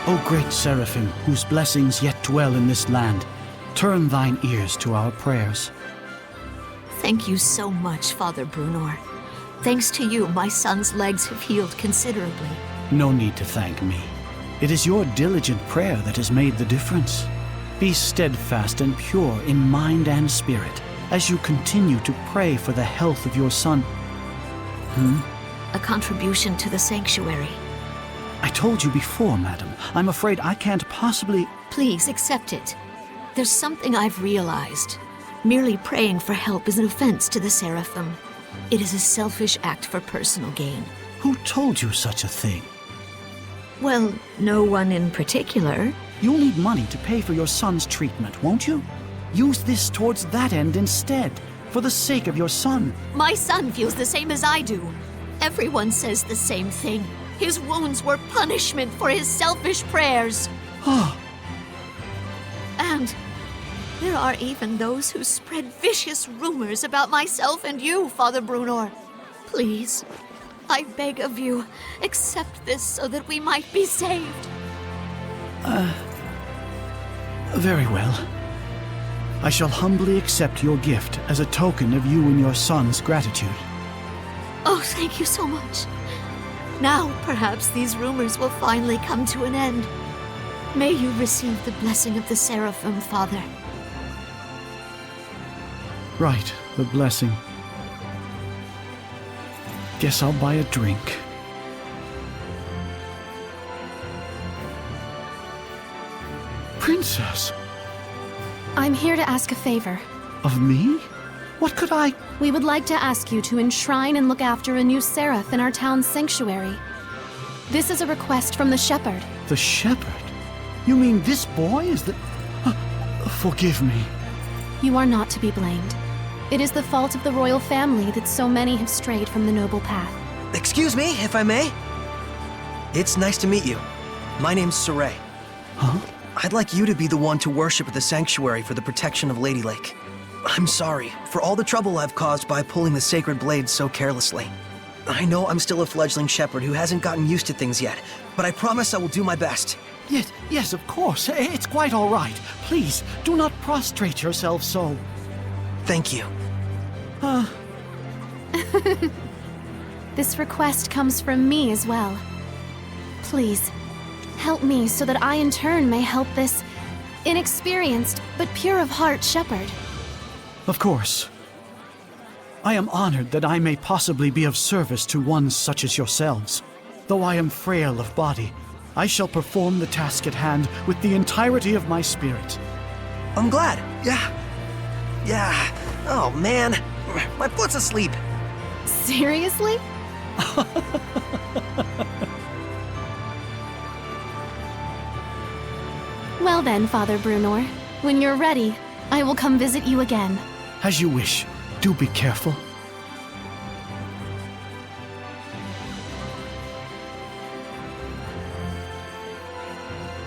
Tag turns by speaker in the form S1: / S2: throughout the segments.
S1: O great Seraphim, whose blessings yet dwell in this land, turn thine ears to our prayers.
S2: Thank you so much, Father Brunor. Thanks to you, my son's legs have healed considerably.
S1: No need to thank me. It is your diligent prayer that has made the difference. Be steadfast and pure in mind and spirit as you continue to pray for the health of your son.
S2: A contribution to the sanctuary.
S1: I told you before, madam. I'm afraid I can't possibly...
S2: Please accept it. There's something I've realized. Merely praying for help is an offense to the Seraphim. It is a selfish act for personal gain.
S1: Who told you such a thing?
S2: Well, no one in particular.
S1: You'll need money to pay for your son's treatment, won't you? Use this towards that end instead, for the sake of your son.
S2: My son feels the same as I do. Everyone says the same thing. His wounds were punishment for his selfish prayers. And there are even those who spread vicious rumors about myself and you, Father Brunor. Please, I beg of you, accept this so that we might be saved.
S1: Very well. I shall humbly accept your gift as a token of you and your son's gratitude.
S2: Oh, thank you so much. Now, perhaps these rumors will finally come to an end. May you receive the blessing of the Seraphim, Father.
S1: Right, the blessing. Guess I'll buy a drink. Princess!
S3: I'm here to ask a favor.
S1: Of me? What could I...
S3: We would like to ask you to enshrine and look after a new seraph in our town's sanctuary. This is a request from the shepherd.
S1: The shepherd? You mean this boy is the... Forgive me.
S3: You are not to be blamed. It is the fault of the royal family that so many have strayed from the noble path.
S4: Excuse me, if I may? It's nice to meet you. My name's Saray.
S1: Huh?
S4: I'd like you to be the one to worship at the sanctuary for the protection of Lady Lake. I'm sorry for all the trouble I've caused by pulling the sacred blade so carelessly. I know I'm still a fledgling shepherd who hasn't gotten used to things yet, but I promise I will do my best.
S1: Yes, of course. It's quite all right. Please, do not prostrate yourself so.
S4: Thank you.
S3: This request comes from me as well. Please, help me so that I in turn may help this inexperienced but pure of heart shepherd.
S1: Of course. I am honored that I may possibly be of service to one such as yourselves. Though I am frail of body, I shall perform the task at hand with the entirety of my spirit.
S4: I'm glad. Yeah. Oh, man. My foot's asleep.
S3: Seriously? Well then, Father Brunor, when you're ready, I will come visit you again.
S1: As you wish. Do be careful.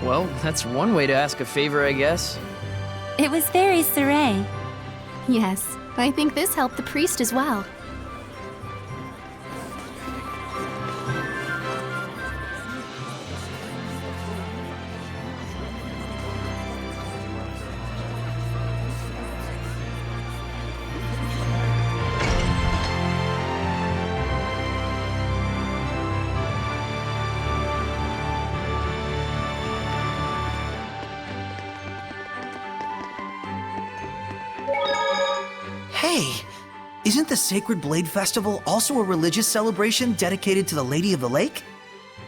S5: Well, that's one way to ask a favor, I guess.
S6: It was very Saray.
S3: Yes, I think this helped the priest as well.
S4: Hey, isn't the Sacred Blade Festival also a religious celebration dedicated to the Lady of the Lake?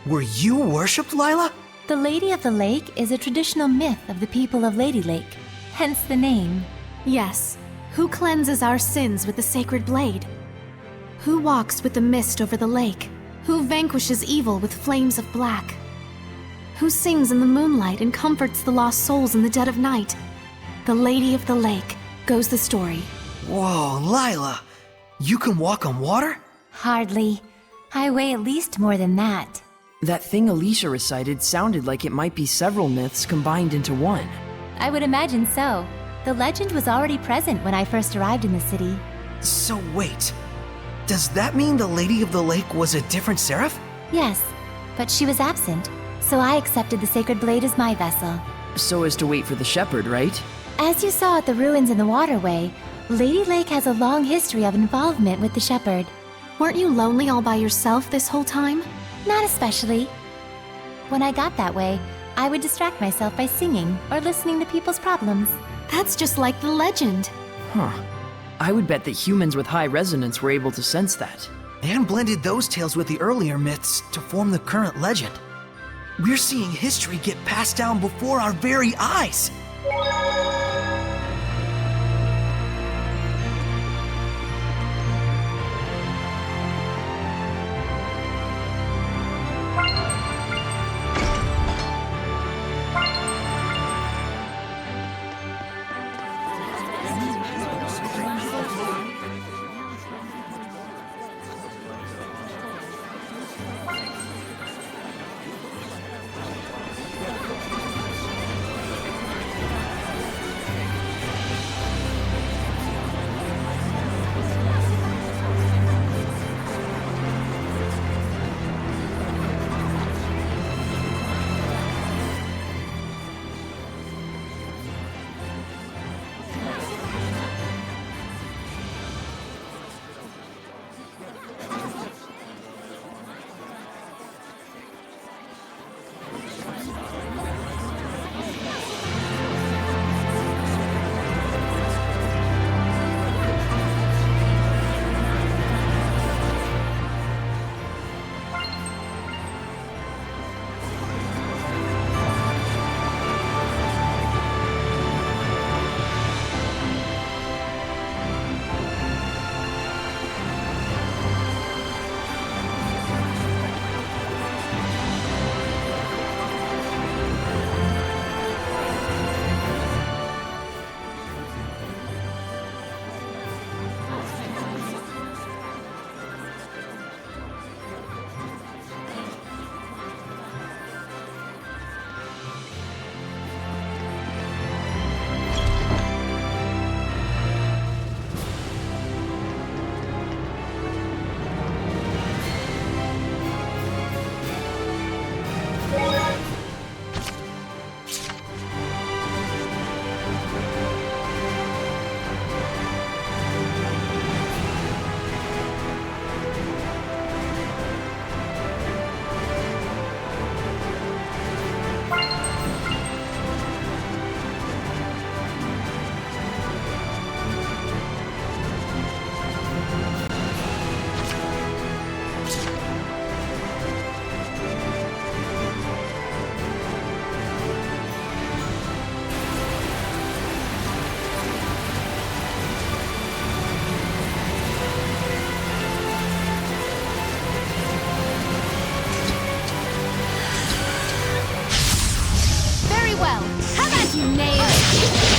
S4: Were you worshipped, Lila?
S6: The Lady of the Lake is a traditional myth of the people of Lady Lake, hence the name.
S3: Yes, who cleanses our sins with the sacred blade? Who walks with the mist over the lake? Who vanquishes evil with flames of black? Who sings in the moonlight and comforts the lost souls in the dead of night? The Lady of the Lake, goes the story.
S4: Whoa, Lila! You can walk on water?
S6: Hardly. I weigh at least more than that.
S5: That thing Alicia recited sounded like it might be several myths combined into one.
S6: I would imagine so. The legend was already present when I first arrived in the city.
S4: So wait, does that mean the Lady of the Lake was a different seraph?
S6: Yes, but she was absent. so I accepted the Sacred Blade as my vessel.
S5: So as to wait for the shepherd, right?
S6: As you saw at the ruins in the waterway, Lady Lake has a long history of involvement with the shepherd.
S3: Weren't you lonely all by yourself this whole time?
S6: Not especially. When I got that way, I would distract myself by singing or listening to people's problems.
S3: That's just like the legend.
S5: Huh. I would bet that humans with high resonance were able to sense that.
S4: And blended those tales with the earlier myths to form the current legend. We're seeing history get passed down before our very eyes.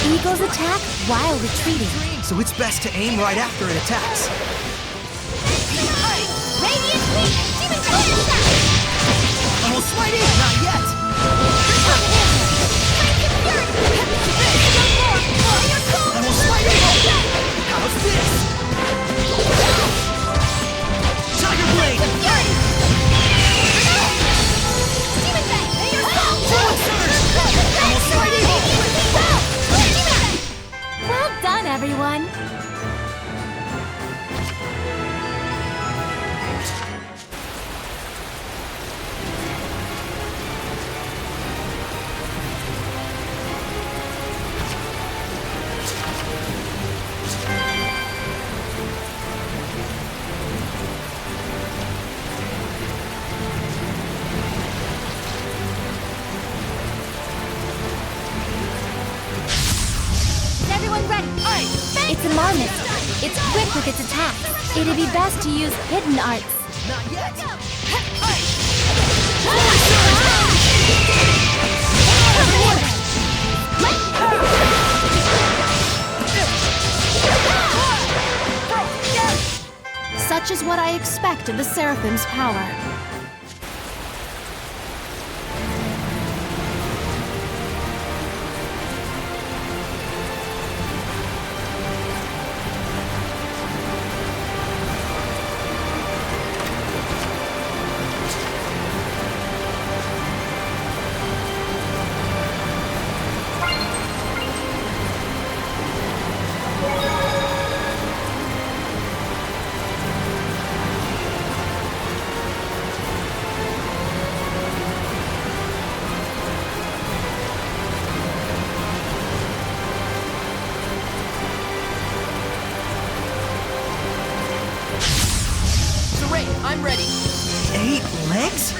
S6: Eagles attack while retreating.
S4: So it's best to aim right after it attacks.
S2: Radiant Wing!
S4: Almost fighting! Not yet! Almost fighting! How's this? Tiger Blade! Almost fighting!
S6: Well done, everyone! It's a marmot. It's quick with its attacks. It'd be best to use hidden arts.
S4: Not yet!
S3: Such is what I expect of the Seraphim's power.
S5: I'm ready.
S4: 8 legs?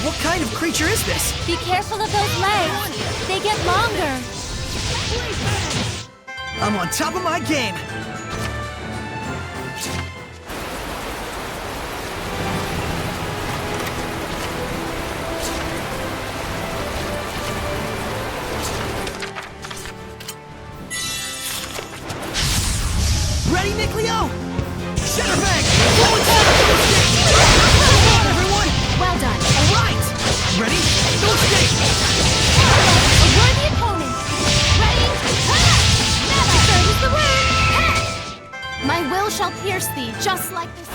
S4: What kind of creature is this?
S6: Be careful of those legs. They get longer.
S4: I'm on top of my game. Ready, Nick Leo? Shatterbang! Forward Come on, everyone!
S3: Well done.
S4: All right! Ready? Go stick!
S6: A worthy opponent. Ready? Never. Third is the word.
S3: My will shall pierce thee, just like this.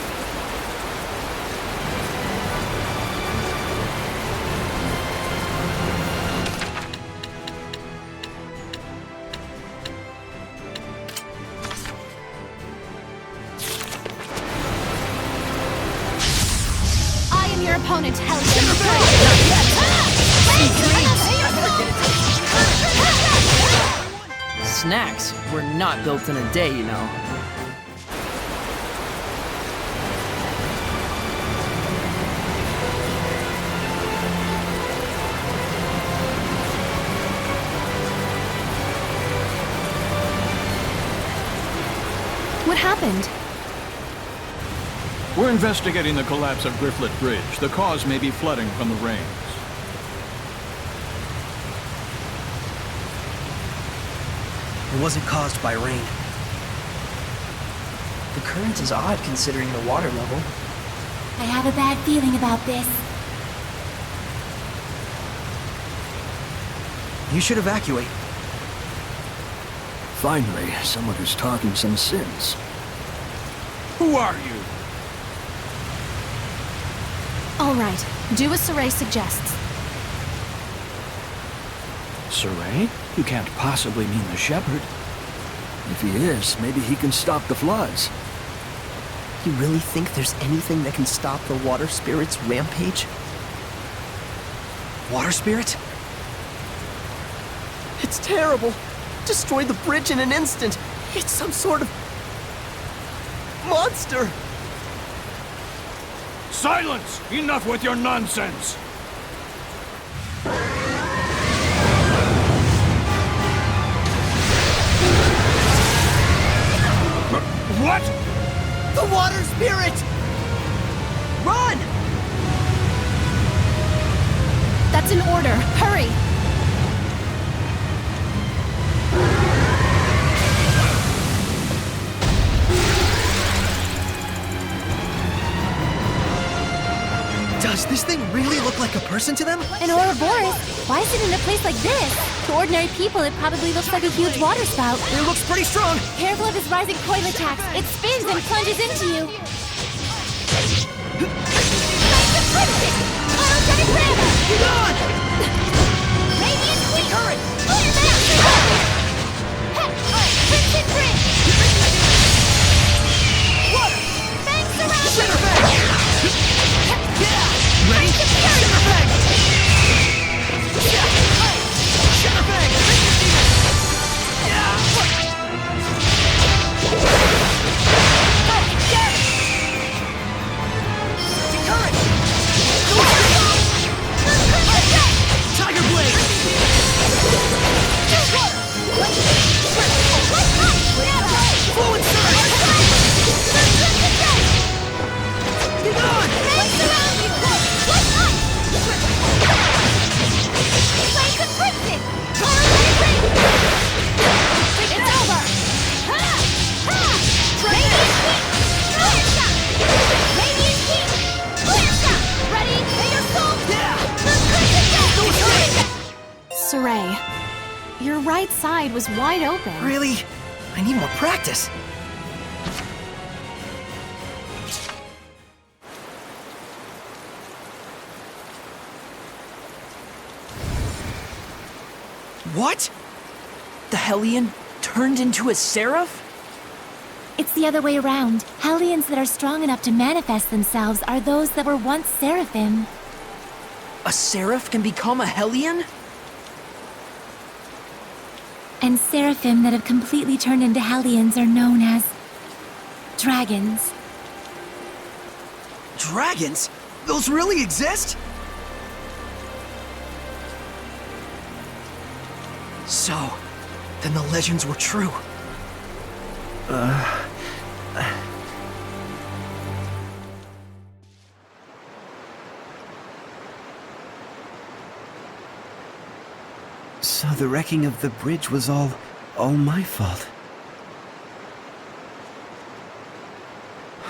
S3: I am your opponent, Hellion.
S5: Snacks were not built in a day, you know.
S3: What happened?
S7: We're investigating the collapse of Grifflet Bridge. The cause may be flooding from the rains.
S4: It wasn't caused by rain.
S5: The current is odd considering the water level.
S6: I have a bad feeling about this.
S4: You should evacuate.
S8: Finally, someone who's talking some sense.
S7: Who are you?
S3: All right, do as Saray suggests.
S8: Saray? You can't possibly mean the shepherd. If he is, maybe he can stop the floods.
S4: You really think there's anything that can stop the water spirit's rampage? Water spirit? It's terrible. Destroyed the bridge in an instant. It's some sort of monster.
S7: Silence! Enough with your nonsense! What?
S4: The water spirit! Run!
S3: That's an order. Hurry!
S4: Does this thing really look like a person to them?
S6: An Ouroboros? Why is it in a place like this? To ordinary people, it probably looks like a huge water spout.
S4: It looks pretty strong.
S6: Careful of his rising coil attacks. It spins and plunges into you. Autogenetic ram!
S4: Get on!
S6: Radiant sweep!
S4: Current!
S6: Crimson bridge!
S4: Water!
S6: Fang surround!
S4: Shatterbang! Ready? Shatterbang! Shatterbang! Current! Tiger Blade! Fluid Surge! Get on!
S6: It's over! Radiant heat! Clear shot! Ready? Your soul!
S3: Saray, your right side was wide open.
S4: Really? I need more practice. What?
S5: The Hellion turned into a seraph?
S6: It's the other way around. Hellions that are strong enough to manifest themselves are those that were once seraphim.
S5: A seraph can become a Hellion?
S6: And seraphim that have completely turned into hellions are known as dragons.
S4: Dragons? Those really exist? So, then the legends were true.
S9: So the wrecking of the bridge was all my fault.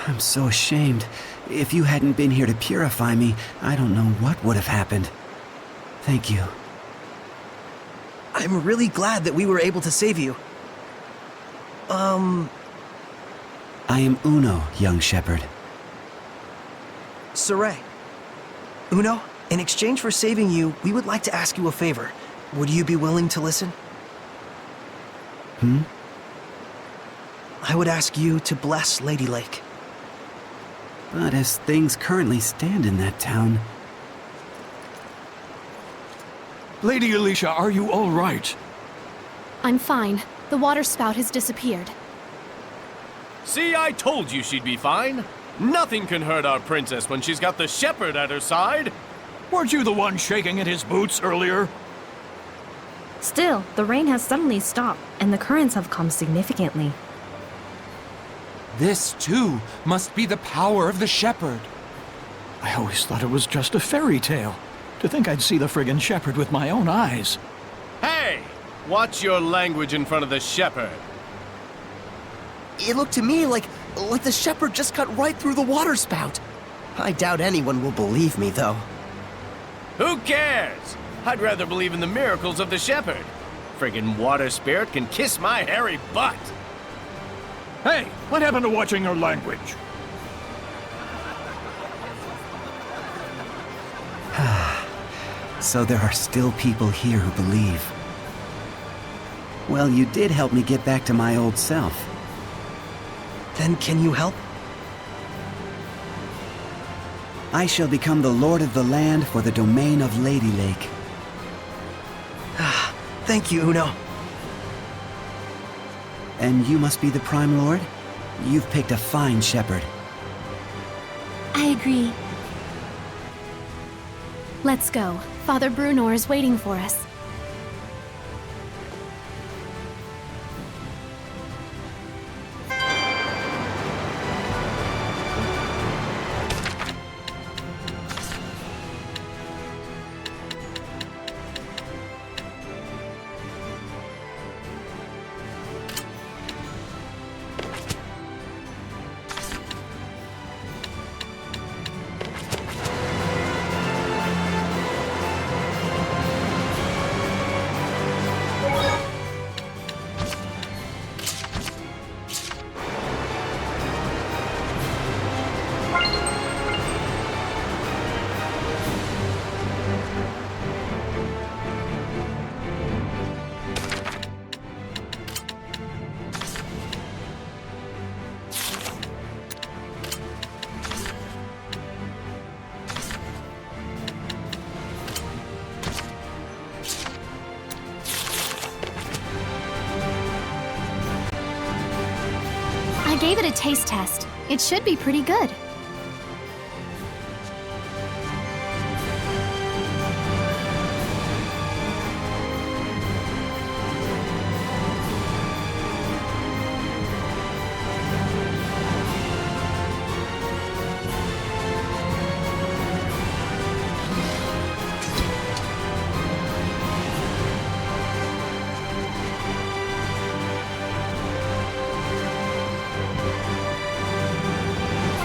S9: I'm so ashamed. If you hadn't been here to purify me, I don't know what would have happened. Thank you.
S4: I'm really glad that we were able to save you.
S9: I am Uno, young shepherd.
S4: Saray. Uno, in exchange for saving you, we would like to ask you a favor. Would you be willing to listen? I would ask you to bless Lady Lake.
S9: But as things currently stand in that town...
S7: Lady Alicia, are you all right?
S3: I'm fine. The water spout has disappeared.
S10: See, I told you she'd be fine. Nothing can hurt our princess when she's got the shepherd at her side.
S7: Weren't you the one shaking in his boots earlier?
S11: Still, the rain has suddenly stopped, and the currents have calmed significantly.
S12: This, too, must be the power of the shepherd.
S7: I always thought it was just a fairy tale. To think I'd see the friggin' shepherd with my own eyes.
S10: Hey! Watch your language in front of the shepherd.
S13: It looked to me like the shepherd just cut right through the water spout. I doubt anyone will believe me, though.
S10: Who cares? I'd rather believe in the miracles of the shepherd. Friggin' water spirit can kiss my hairy butt.
S7: Hey, what happened to watching your language?
S9: So there are still people here who believe. Well, you did help me get back to my old self.
S4: Then can you help?
S9: I shall become the lord of the land for the domain of Lady Lake.
S4: Thank you, Uno.
S9: And you must be the Prime Lord? You've picked a fine shepherd.
S6: I agree.
S3: Let's go. Father Brunor is waiting for us. I gave it a taste test. It should be pretty good.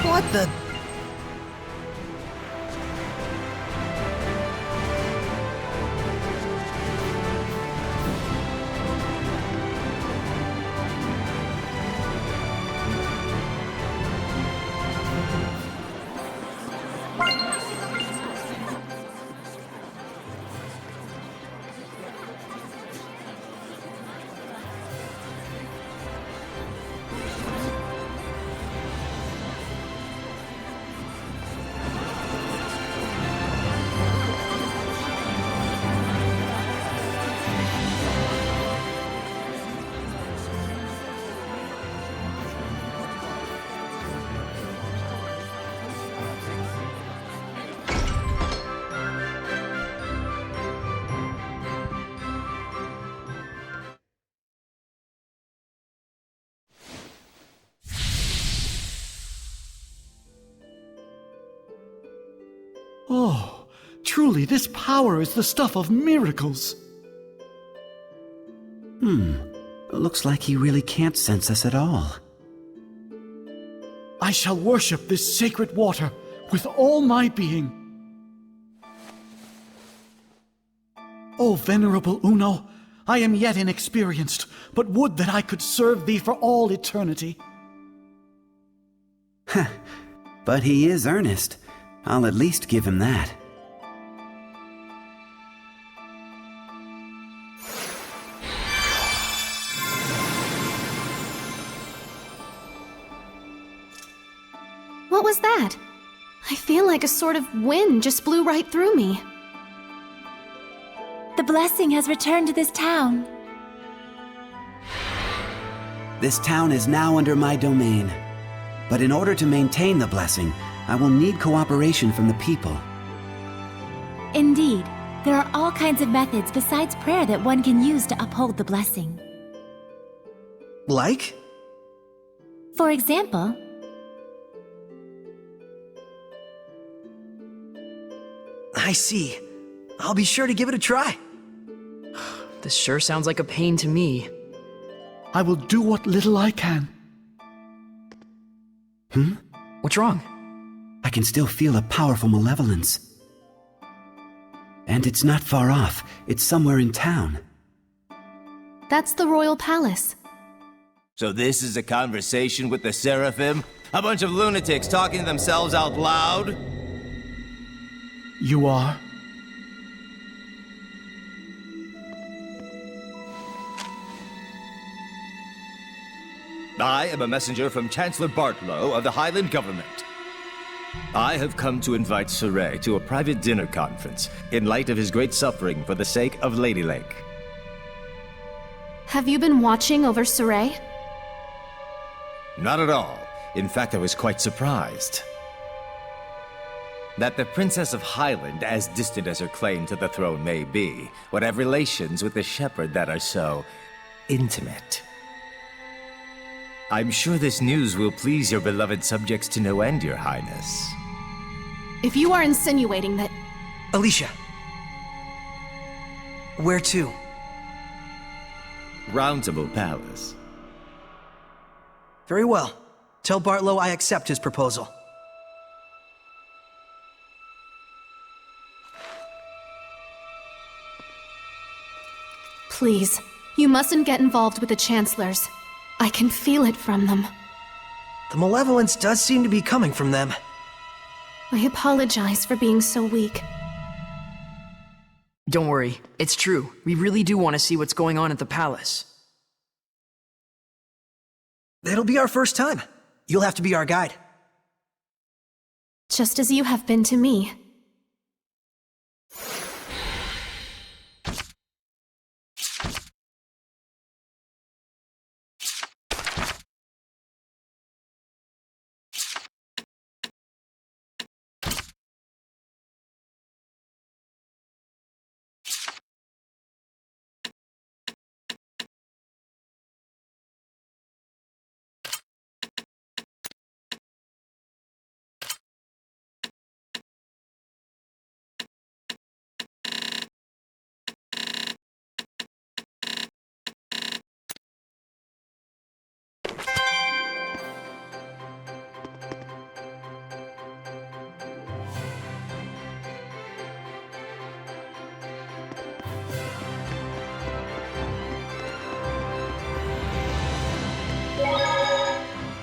S4: What the...
S1: Oh, truly this power is the stuff of miracles.
S9: Looks like he really can't sense us at all.
S1: I shall worship this sacred water with all my being. O venerable Uno, I am yet inexperienced, but would that I could serve thee for all eternity.
S9: But he is earnest. I'll at least give him that.
S3: What was that? I feel like a sort of wind just blew right through me.
S6: The blessing has returned to this town.
S9: This town is now under my domain. But in order to maintain the blessing, I will need cooperation from the people.
S6: Indeed, there are all kinds of methods besides prayer that one can use to uphold the blessing.
S4: Like?
S6: For example,
S4: I see. I'll be sure to give it a try.
S5: This sure sounds like a pain to me.
S1: I will do what little I can.
S5: What's wrong?
S9: I can still feel a powerful malevolence. And it's not far off. It's somewhere in town.
S3: That's the royal palace.
S10: So this is a conversation with the Seraphim? A bunch of lunatics talking to themselves out loud?
S1: You are?
S10: I am a messenger from Chancellor Bartlow of the Highland government. I have come to invite Saray to a private dinner conference in light of his great suffering for the sake of Lady Lake.
S3: Have you been watching over Saray?
S10: Not at all. In fact, I was quite surprised. That the Princess of Highland, as distant as her claim to the throne may be, would have relations with the shepherd that are so intimate. I'm sure this news will please your beloved subjects to no end, Your Highness.
S3: If you are insinuating that...
S4: Alicia. Where to?
S10: Roundtable Palace.
S4: Very well. Tell Bartlow I accept his proposal.
S3: Please, you mustn't get involved with the Chancellors. I can feel it from them.
S4: The malevolence does seem to be coming from them.
S3: I apologize for being so weak.
S5: Don't worry, it's true. We really do want to see what's going on at the palace.
S4: It'll be our first time. You'll have to be our guide.
S3: Just as you have been to me.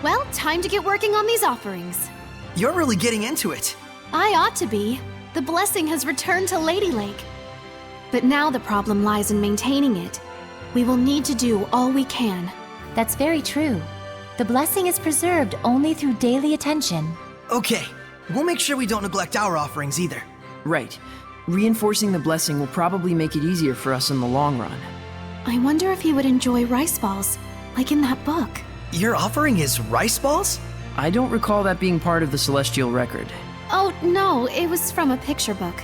S3: Well, time to get working on these offerings.
S4: You're really getting into it.
S3: I ought to be. The blessing has returned to Lady Lake. But now the problem lies in maintaining it. We will need to do all we can.
S6: That's very true. The blessing is preserved only through daily attention.
S4: Okay, we'll make sure we don't neglect our offerings either.
S5: Right. Reinforcing the blessing will probably make it easier for us in the long run.
S3: I wonder if he would enjoy rice balls, like in that book.
S4: Your offering is rice balls?
S5: I don't recall that being part of the celestial record.
S3: Oh, no, it was from a picture book.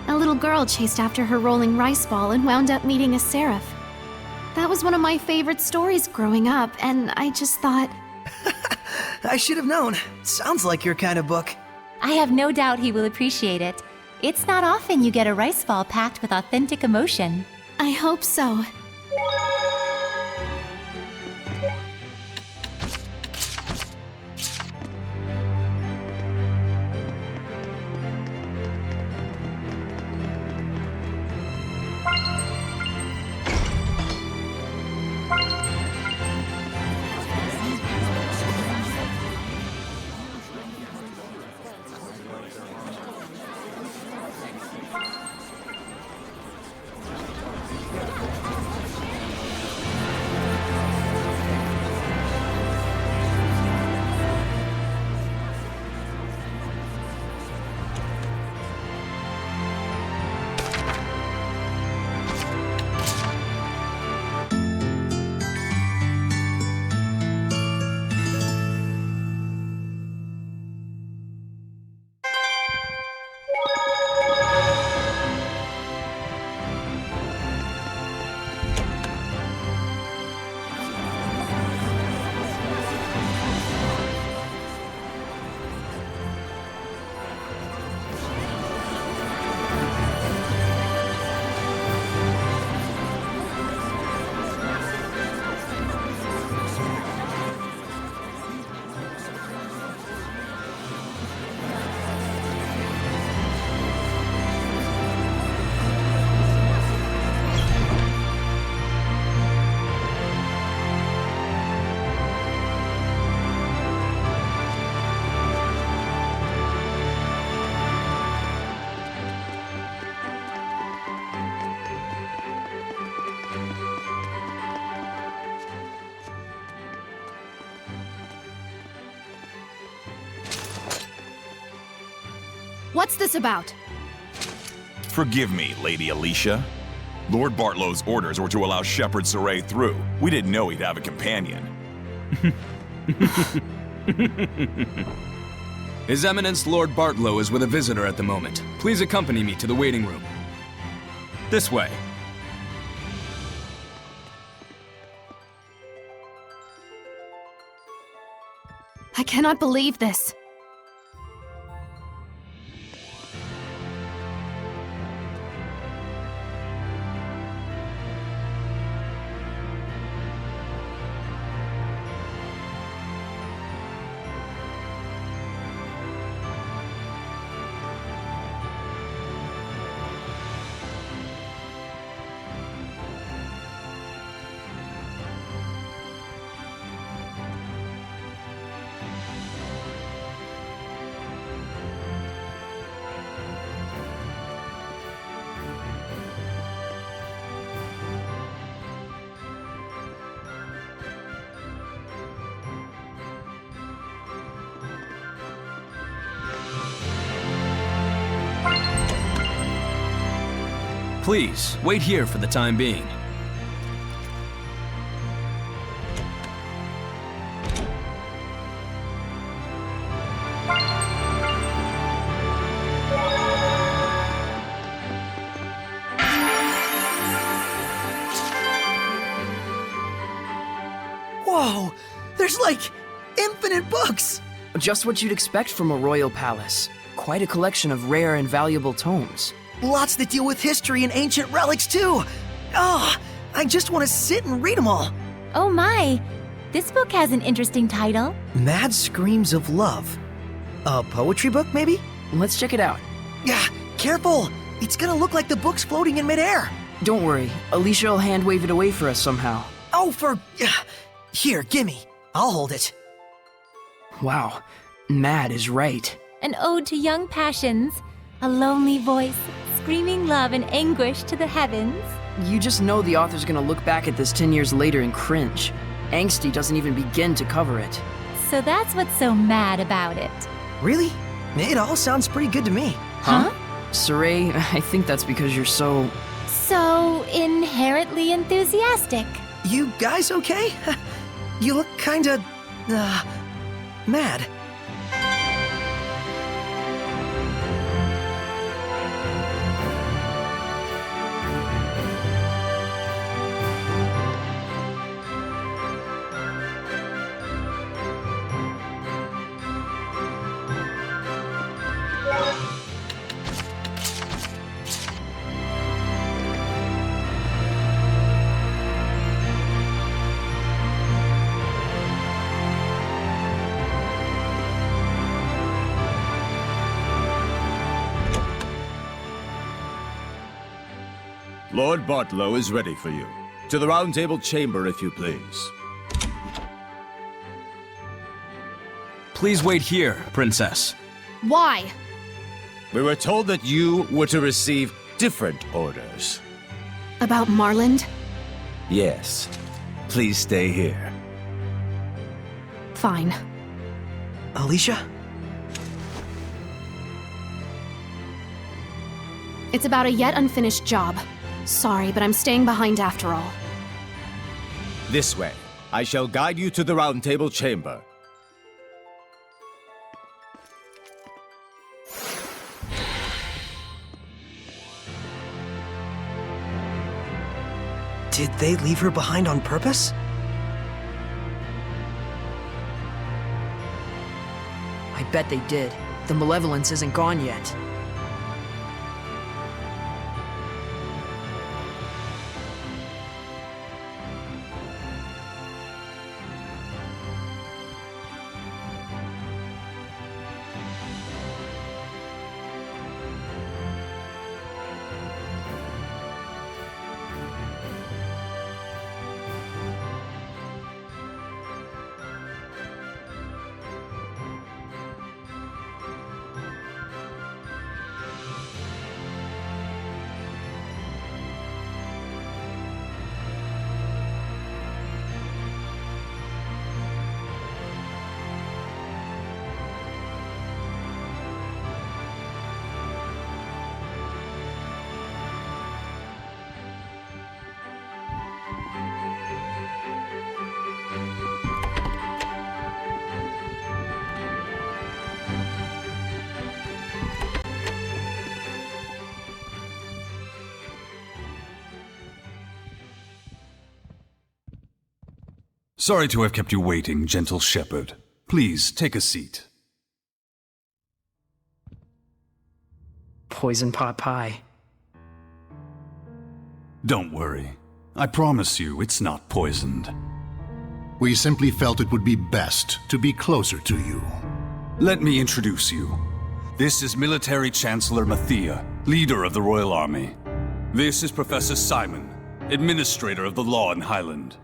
S3: A little girl chased after her rolling rice ball and wound up meeting a seraph. That was one of my favorite stories growing up, and I just thought...
S4: I should have known. Sounds like your kind of book.
S6: I have no doubt he will appreciate it. It's not often you get a rice ball packed with authentic emotion.
S3: I hope so. What's this about?
S14: Forgive me, Lady Alicia. Lord Bartlow's orders were to allow Shepherd Saray through. We didn't know he'd have a companion.
S15: His Eminence Lord Bartlow is with a visitor at the moment. Please accompany me to the waiting room. This way.
S3: I cannot believe this.
S15: Please, wait here for the time being.
S4: Whoa! There's like infinite books!
S5: Just what you'd expect from a royal palace. Quite a collection of rare and valuable tomes.
S4: Lots that deal with history and ancient relics, too! Oh, I just want to sit and read them all.
S6: Oh my! This book has an interesting title.
S4: Mad Screams of Love. A poetry book, maybe?
S5: Let's check it out.
S4: Yeah, careful! It's gonna look like the book's floating in midair.
S5: Don't worry, Alicia will hand wave it away for us somehow.
S4: Oh, Here, gimme. I'll hold it.
S5: Wow, Mad is right.
S6: An ode to young passions. A lonely voice, screaming love and anguish to the heavens.
S5: You just know the author's gonna look back at this 10 years later and cringe. Angsty doesn't even begin to cover it.
S6: So that's what's so mad about it.
S4: Really? It all sounds pretty good to me.
S5: Huh? Saray, I think that's because you're so...
S6: So inherently enthusiastic.
S4: You guys okay? You look kinda... mad.
S10: Lord Bartlow is ready for you. To the Round Table chamber, if you please.
S15: Please wait here, Princess.
S3: Why?
S10: We were told that you were to receive different orders.
S3: About Marland?
S10: Yes. Please stay here.
S3: Fine.
S4: Alicia?
S3: It's about a yet unfinished job. Sorry, but I'm staying behind after all.
S10: This way. I shall guide you to the Round Table chamber.
S4: Did they leave her behind on purpose?
S5: I bet they did. The malevolence isn't gone yet.
S16: Sorry to have kept you waiting, gentle shepherd. Please, take a seat.
S5: Poison pot pie.
S16: Don't worry. I promise you it's not poisoned.
S17: We simply felt it would be best to be closer to you.
S16: Let me introduce you. This is Military Chancellor Mathia, leader of the Royal Army. This is Professor Simon, administrator of the law in Highland.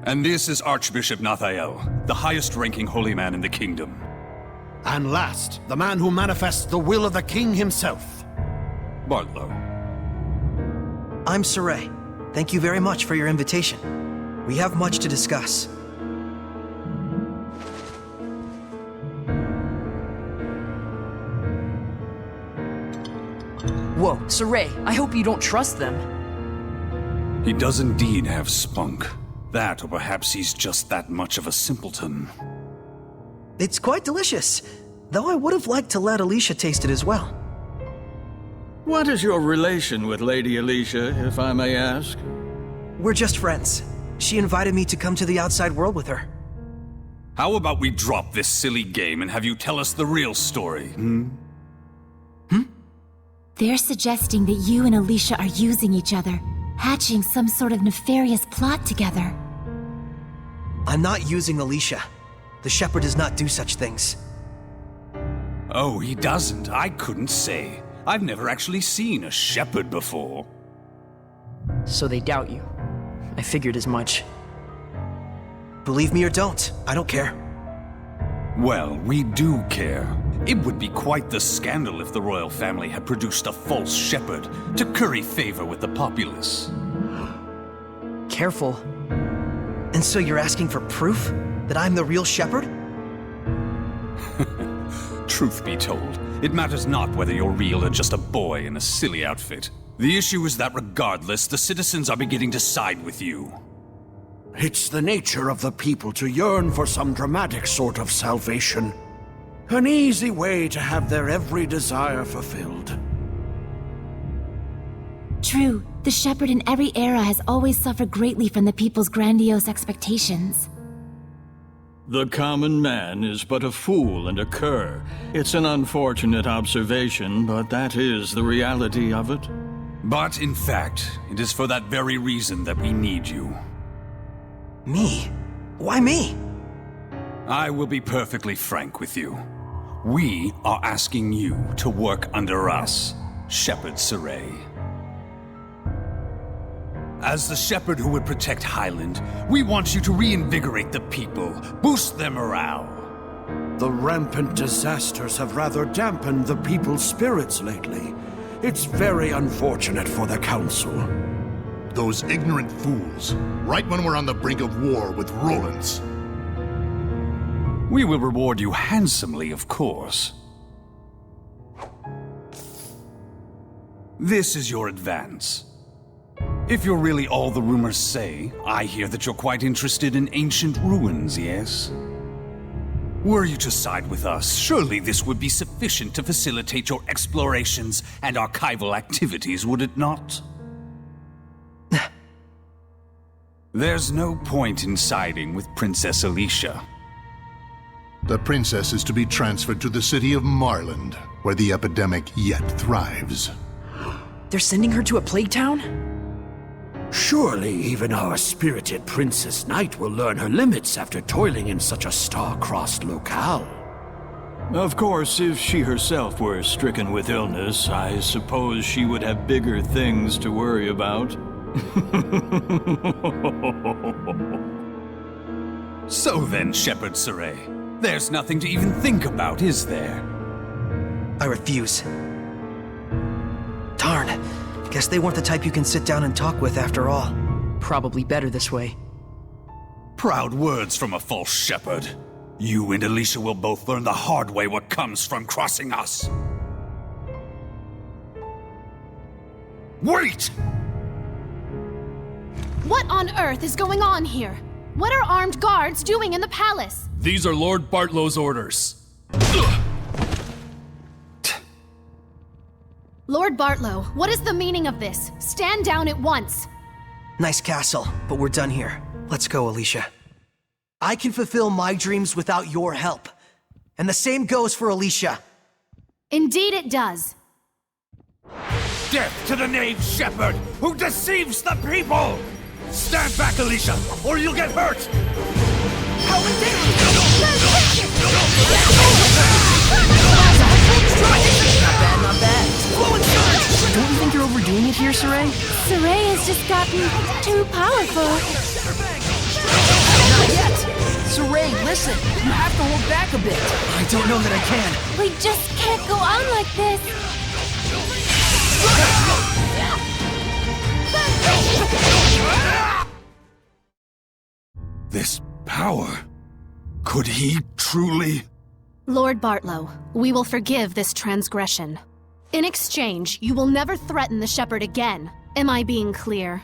S16: And this is Archbishop Nathael, the highest-ranking holy man in the kingdom.
S17: And last, the man who manifests the will of the king himself.
S16: Bartlow.
S4: I'm Saray. Thank you very much for your invitation. We have much to discuss.
S5: Whoa, Saray, I hope you don't trust them.
S16: He does indeed have spunk. That, or perhaps he's just that much of a simpleton.
S4: It's quite delicious, though I would have liked to let Alicia taste it as well.
S7: What is your relation with Lady Alicia, if I may ask?
S4: We're just friends. She invited me to come to the outside world with her.
S16: How about we drop this silly game and have you tell us the real story,
S6: They're suggesting that you and Alicia are using each other, hatching some sort of nefarious plot together.
S4: I'm not using Alicia. The shepherd does not do such things.
S16: Oh, he doesn't? I couldn't say. I've never actually seen a shepherd before.
S5: So they doubt you. I figured as much.
S4: Believe me or don't, I don't care.
S16: Well, we do care. It would be quite the scandal if the royal family had produced a false shepherd to curry favor with the populace.
S5: Careful.
S4: And so you're asking for proof that I'm the real shepherd?
S16: Truth be told, it matters not whether you're real or just a boy in a silly outfit. The issue is that regardless, the citizens are beginning to side with you.
S17: It's the nature of the people to yearn for some dramatic sort of salvation. An easy way to have their every desire fulfilled.
S6: True, the shepherd in every era has always suffered greatly from the people's grandiose expectations.
S7: The common man is but a fool and a cur. It's an unfortunate observation, but that is the reality of it.
S16: But, in fact, it is for that very reason that we need you.
S4: Me? Why me?
S16: I will be perfectly frank with you. We are asking you to work under us, Shepherd Saray. As the shepherd who would protect Highland, we want you to reinvigorate the people, boost their morale.
S17: The rampant disasters have rather dampened the people's spirits lately. It's very unfortunate for the Council.
S18: Those ignorant fools, right when we're on the brink of war with Rollins.
S16: We will reward you handsomely, of course. This is your advance. If you're really all the rumors say, I hear that you're quite interested in ancient ruins, yes? Were you to side with us, surely this would be sufficient to facilitate your explorations and archival activities, would it not? There's no point in siding with Princess Alicia.
S18: The princess is to be transferred to the city of Marland, where the epidemic yet thrives.
S5: They're sending her to a plague town?
S17: Surely even our spirited Princess Knight will learn her limits after toiling in such a star-crossed locale.
S7: Of course, if she herself were stricken with illness, I suppose she would have bigger things to worry about.
S16: So then, Shepherd Saray, there's nothing to even think about, is there?
S4: I refuse. Darn. Guess they weren't the type you can sit down and talk with after all.
S5: Probably better this way.
S16: Proud words from a false shepherd. You and Alicia will both learn the hard way what comes from crossing us. Wait!
S3: What on earth is going on here? What are armed guards doing in the palace?
S15: These are Lord Bartlow's orders.
S3: Lord Bartlow, what is the meaning of this? Stand down at once.
S4: Nice castle, but we're done here. Let's go, Alicia. I can fulfill my dreams without your help. And the same goes for Alicia.
S3: Indeed it does.
S16: Death to the knave shepherd who deceives the people! Stand back, Alicia, or you'll get hurt!
S5: Not bad. Don't you think you're overdoing it here, Saray?
S3: Saray has just gotten too powerful.
S5: Not yet! Saray, listen! You have to hold back a bit!
S4: I don't know that I can.
S3: We just can't go on like this.
S16: This power... Could he truly...
S3: Lord Bartlow, we will forgive this transgression. In exchange, you will never threaten the shepherd again. Am I being clear?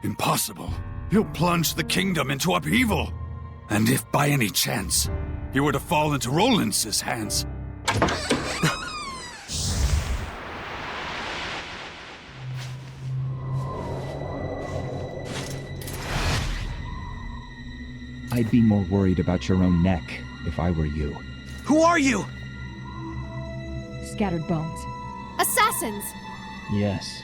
S16: Impossible. He'll plunge the kingdom into upheaval. And if by any chance he were to fall into Rollins' hands...
S19: I'd be more worried about your own neck if I were you.
S4: Who are you?
S20: Scattered bones.
S3: Assassins!
S21: Yes.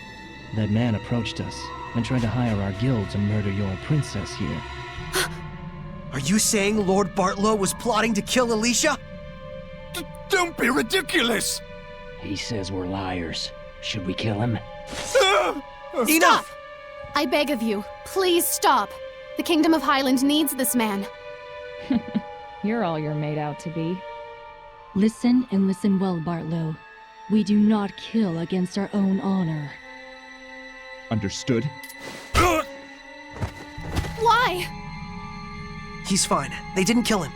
S21: That man approached us and tried to hire our guild to murder your princess here.
S4: Are you saying Lord Bartlow was plotting to kill Alicia?
S16: Don't be ridiculous!
S21: He says we're liars. Should we kill him?
S4: Enough!
S3: I beg of you, please stop. The Kingdom of Highland needs this man.
S20: You're all you're made out to be.
S22: Listen and listen well, Bartlow. We do not kill against our own honor.
S19: Understood?
S3: Why?
S4: He's fine. They didn't kill him.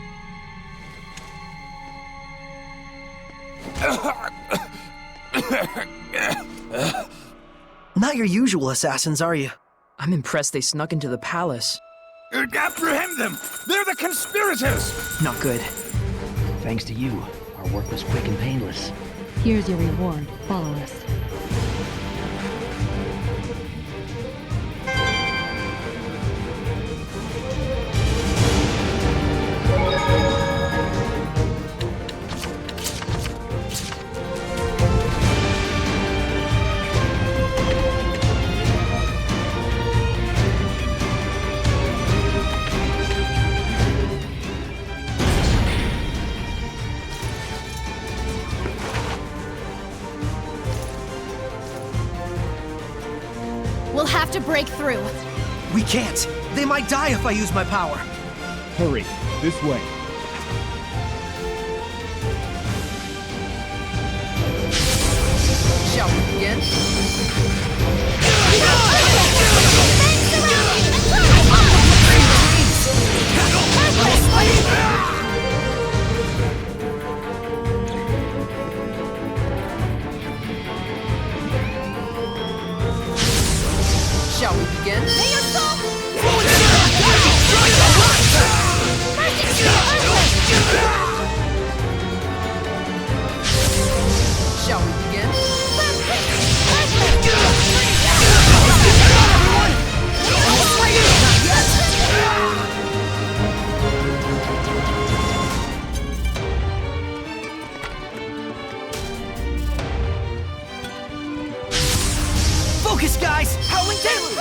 S4: Not your usual assassins, are you?
S5: I'm impressed they snuck into the palace.
S16: Apprehend them! They're the conspirators!
S5: Not good.
S21: Thanks to you, our work was quick and painless.
S22: Here's your reward. Follow us.
S3: We'll have to break through.
S13: We can't. They might die if I use my power.
S19: Hurry, this way.
S5: Shall we begin? Shall we begin? May your soul! Shall we begin?
S13: Focus, guys! Howling Deluge!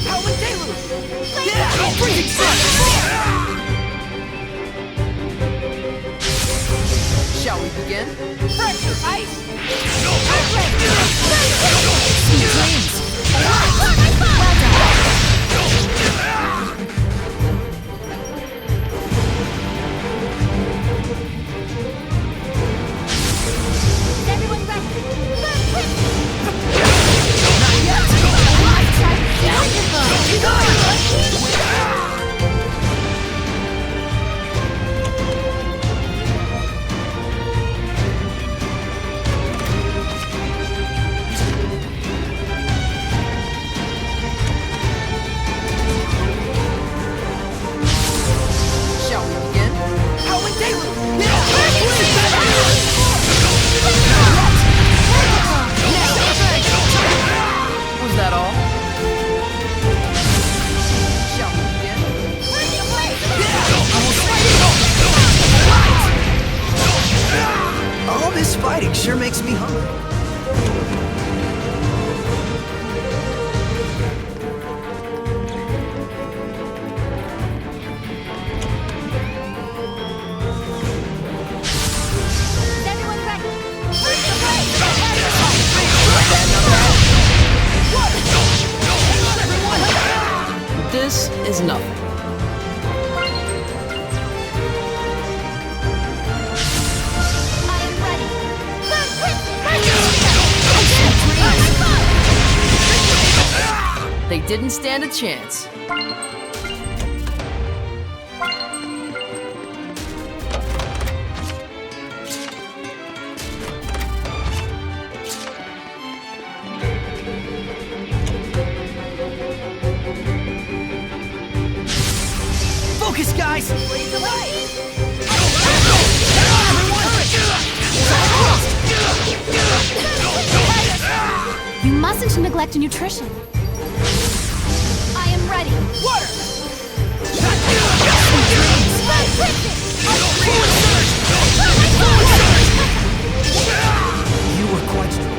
S13: Howling Deluge! Yeah! Freezing Sun!
S5: Shall we begin?
S13: Fracture Ice!
S5: Sweet dreams! Shall we begin?
S13: Howling Deluge!
S5: Was that all? Shall we begin?
S4: All this fighting sure makes me hungry.
S5: This is nothing. They didn't stand a chance.
S13: Focus, guys!
S3: You mustn't neglect nutrition. I am ready.
S13: Water! You were quite strong.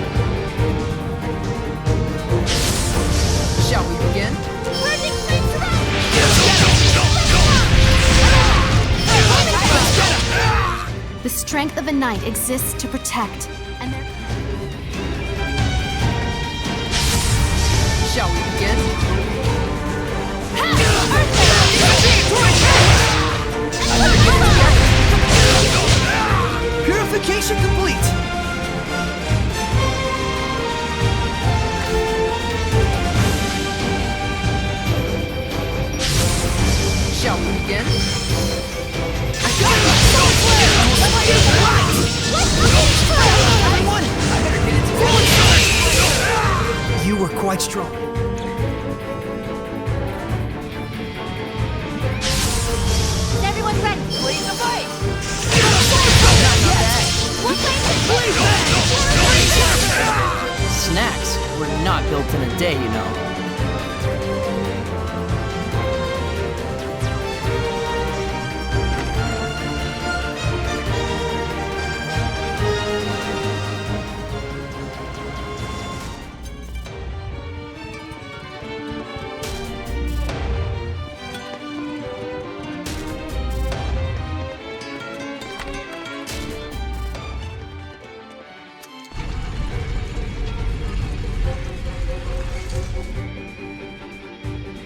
S5: Shall we begin?
S3: The strength of a knight exists to protect, and their
S5: Shall we begin?
S13: Purification complete!
S5: Shall we begin?
S13: You were quite strong.
S6: Everyone ready?
S13: Blaze of fight!
S5: Snacks were not built in a day, you know.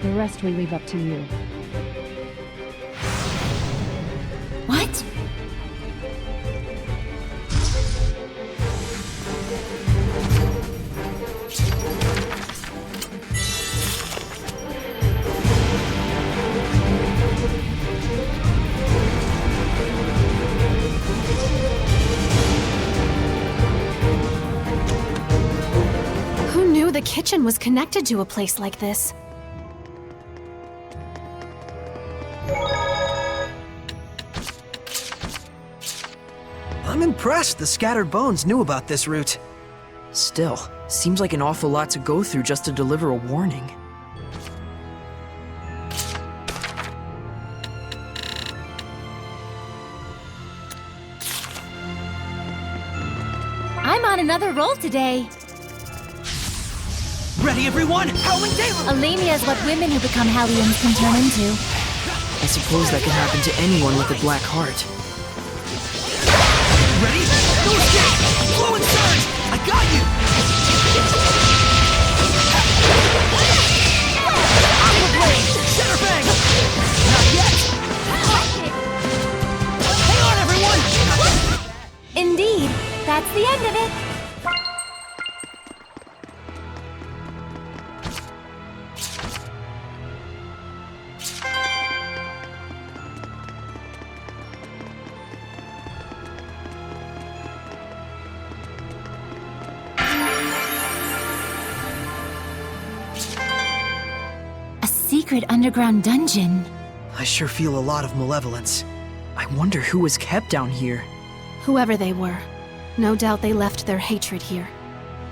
S20: The rest we leave up to you.
S6: What?
S3: Who knew the kitchen was connected to a place like this?
S4: I'm impressed the scattered bones knew about this route.
S5: Still, seems like an awful lot to go through just to deliver a warning.
S6: I'm on another roll today.
S4: Ready, everyone? Howling Daylight!
S6: Alemia is what women who become Hellions can turn into.
S5: I suppose that can happen to anyone with a black heart.
S4: Ready? No escape! Flow and surge! I got you! Aqua Blade! Shatter Bang! Not yet! Hang on, everyone!
S6: Indeed, that's the end of it. Secret underground dungeon.
S4: I sure feel a lot of malevolence.
S5: I wonder who was kept down here.
S3: Whoever they were, no doubt they left their hatred here.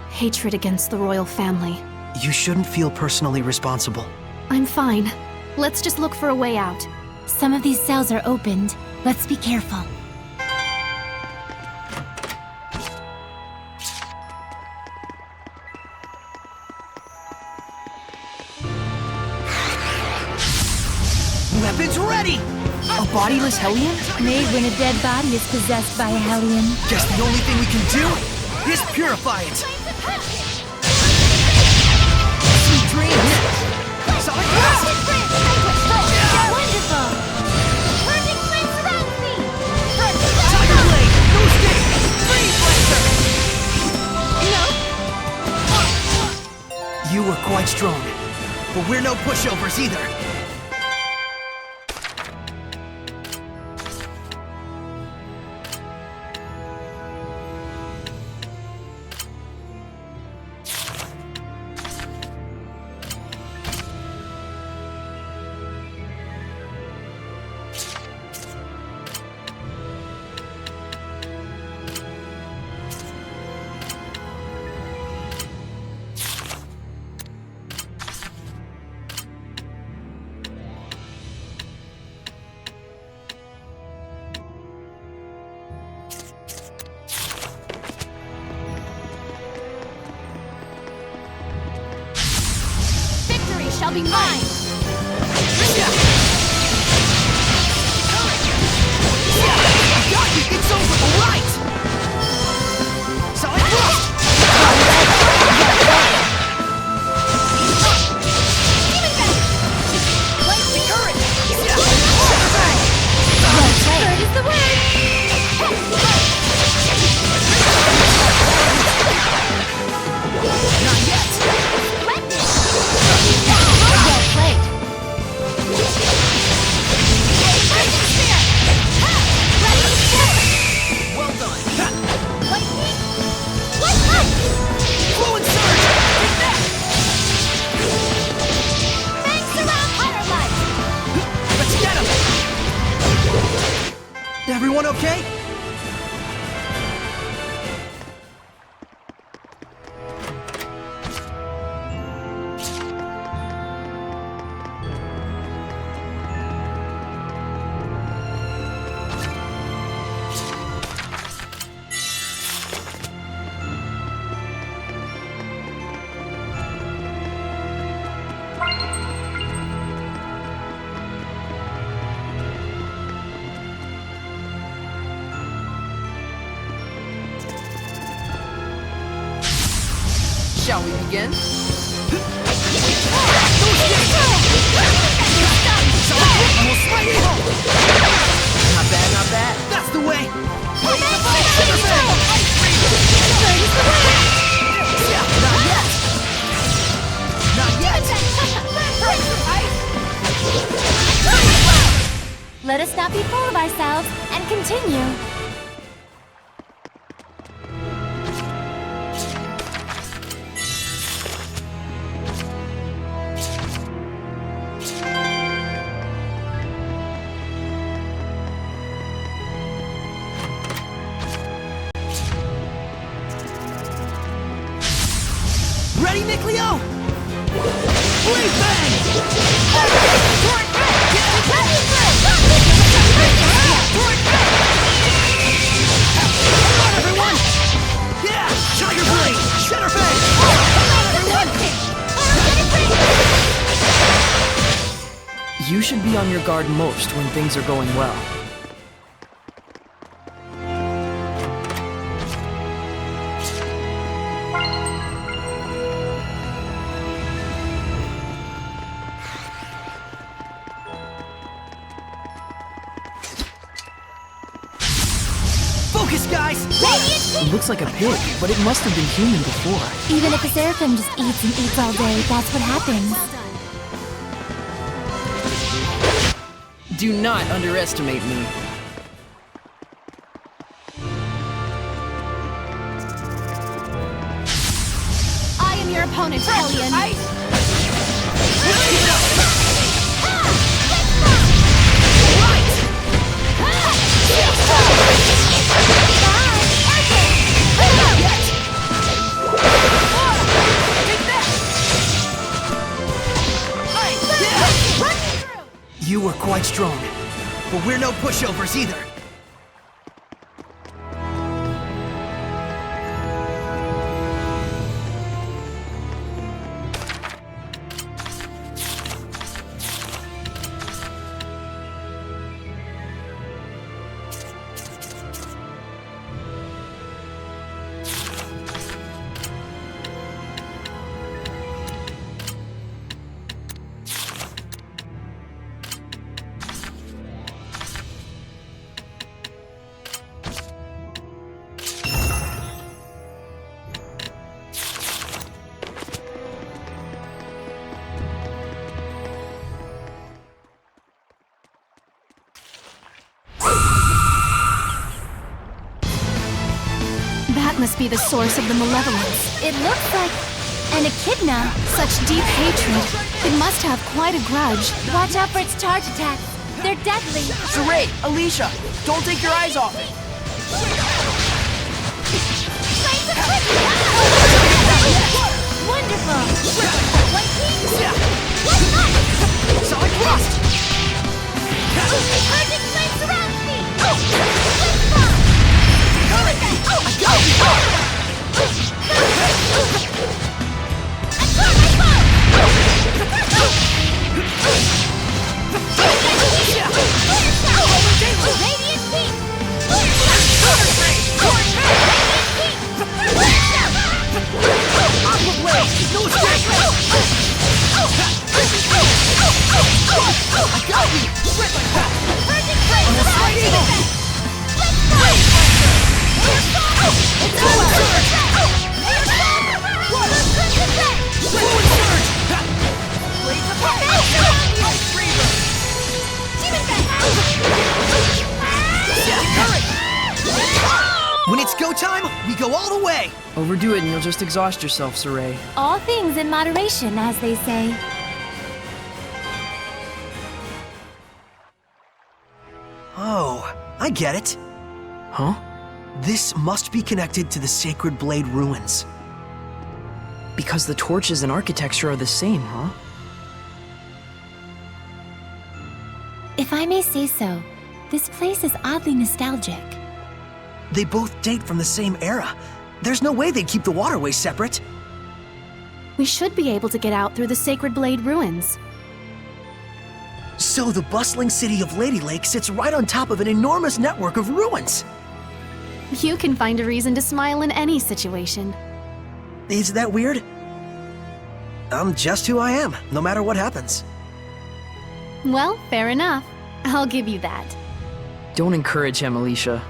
S3: Hatred against the royal family.
S4: You shouldn't feel personally responsible.
S3: I'm fine. Let's just look for a way out.
S6: Some of these cells are opened. Let's be careful.
S4: Weapons ready!
S5: A bodiless Hellion?
S6: Made when a dead body is possessed by a Hellion.
S4: Guess the only thing we can do is purify it! Sweet dreams! Sonic Blast!
S6: Wonderful! Burning flame surrounds me!
S4: Tiger Blade! No escape! Freeze Blaster! No! You were quite strong, but we're no pushovers either.
S3: Shall be mine!
S4: I got you! It's over! Alright! Sonic Blast! Lightning Current! Shatter Bang!
S6: Bird is the word!
S4: Not yet!
S6: Well played.
S4: Well done!
S6: Lightning! What punch?
S4: Flow and surge! Take that!
S6: Thanks around Firelight!
S4: Let's get him! Everyone okay?
S5: Shall we begin?
S4: No escape!
S6: Let us not be full of ourselves and continue.
S4: Ready, Nick Leo? Blade bang! Come on, everyone! Yeah! Tiger blade! Center bang! Come on, everyone!
S5: You should be on your guard most when things are going well.
S4: Focus, guys!
S5: It looks like a pig, but it must have been human before.
S6: Even if a seraphim just eats and eats all day, that's what happens.
S5: Do not underestimate me.
S3: I am your opponent, Hellion.
S4: Let's keep it up! You were quite strong, but we're no pushovers either.
S3: That must be the source of the malevolence.
S6: It looks like an echidna.
S3: Such deep hatred. It must have quite a grudge.
S6: Watch out for its charge attacks. They're deadly.
S5: Saray, Alicia, don't take your eyes off it.
S6: Wonderful. One king.
S4: Solid thrust!
S6: Perfect flame surrounds me.
S4: When it's go time, we go all the way!
S5: Overdo it and you'll just exhaust yourself, Saray.
S6: All things in moderation, as they say.
S4: Oh, I get it.
S5: Huh?
S4: This must be connected to the Sacred Blade ruins.
S5: Because the torches and architecture are the same, huh?
S6: If I may say so, this place is oddly nostalgic.
S4: They both date from the same era. There's no way they'd keep the waterways separate.
S3: We should be able to get out through the Sacred Blade ruins.
S4: So the bustling city of Lady Lake sits right on top of an enormous network of ruins.
S3: You can find a reason to smile in any situation.
S4: Is that weird? I'm just who I am, no matter what happens.
S3: Well, fair enough. I'll give you that.
S5: Don't encourage him, Alicia.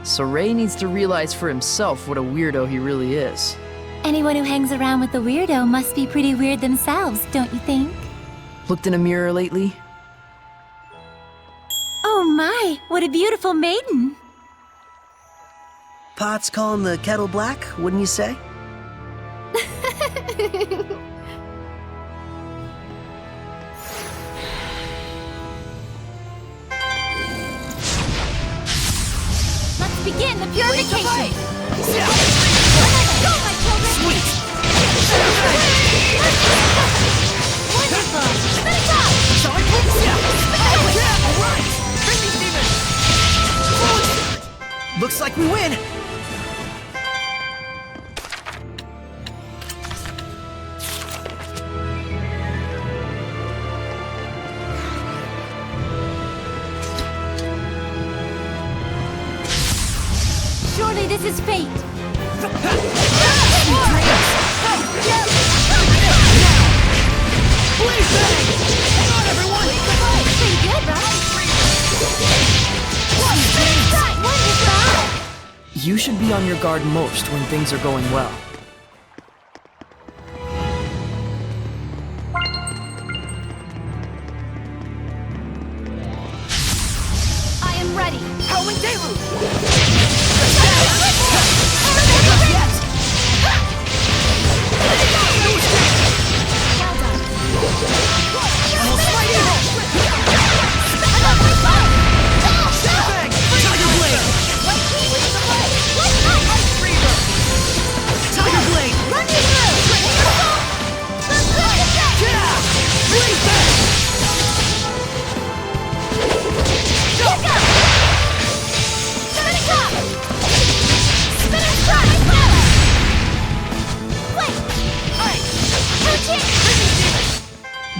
S5: Saray needs to realize for himself what a weirdo he really is.
S6: Anyone who hangs around with the weirdo must be pretty weird themselves, don't you think?
S5: Looked in a mirror lately?
S6: What a beautiful maiden!
S4: Pot's calling the kettle black, wouldn't you say?
S6: Let's begin the purification! Go, my children!
S4: Sweet!
S6: Wonderful! Let it go!
S4: Shall I put alright! Bring these demons! Looks like we win!
S6: Surely this is fate!
S4: Please bang! Hang on, everyone!
S6: Pretty good, right? Wonderful!
S5: You should be on your guard most when things are going well.
S3: I am ready.
S4: Howling Deluge!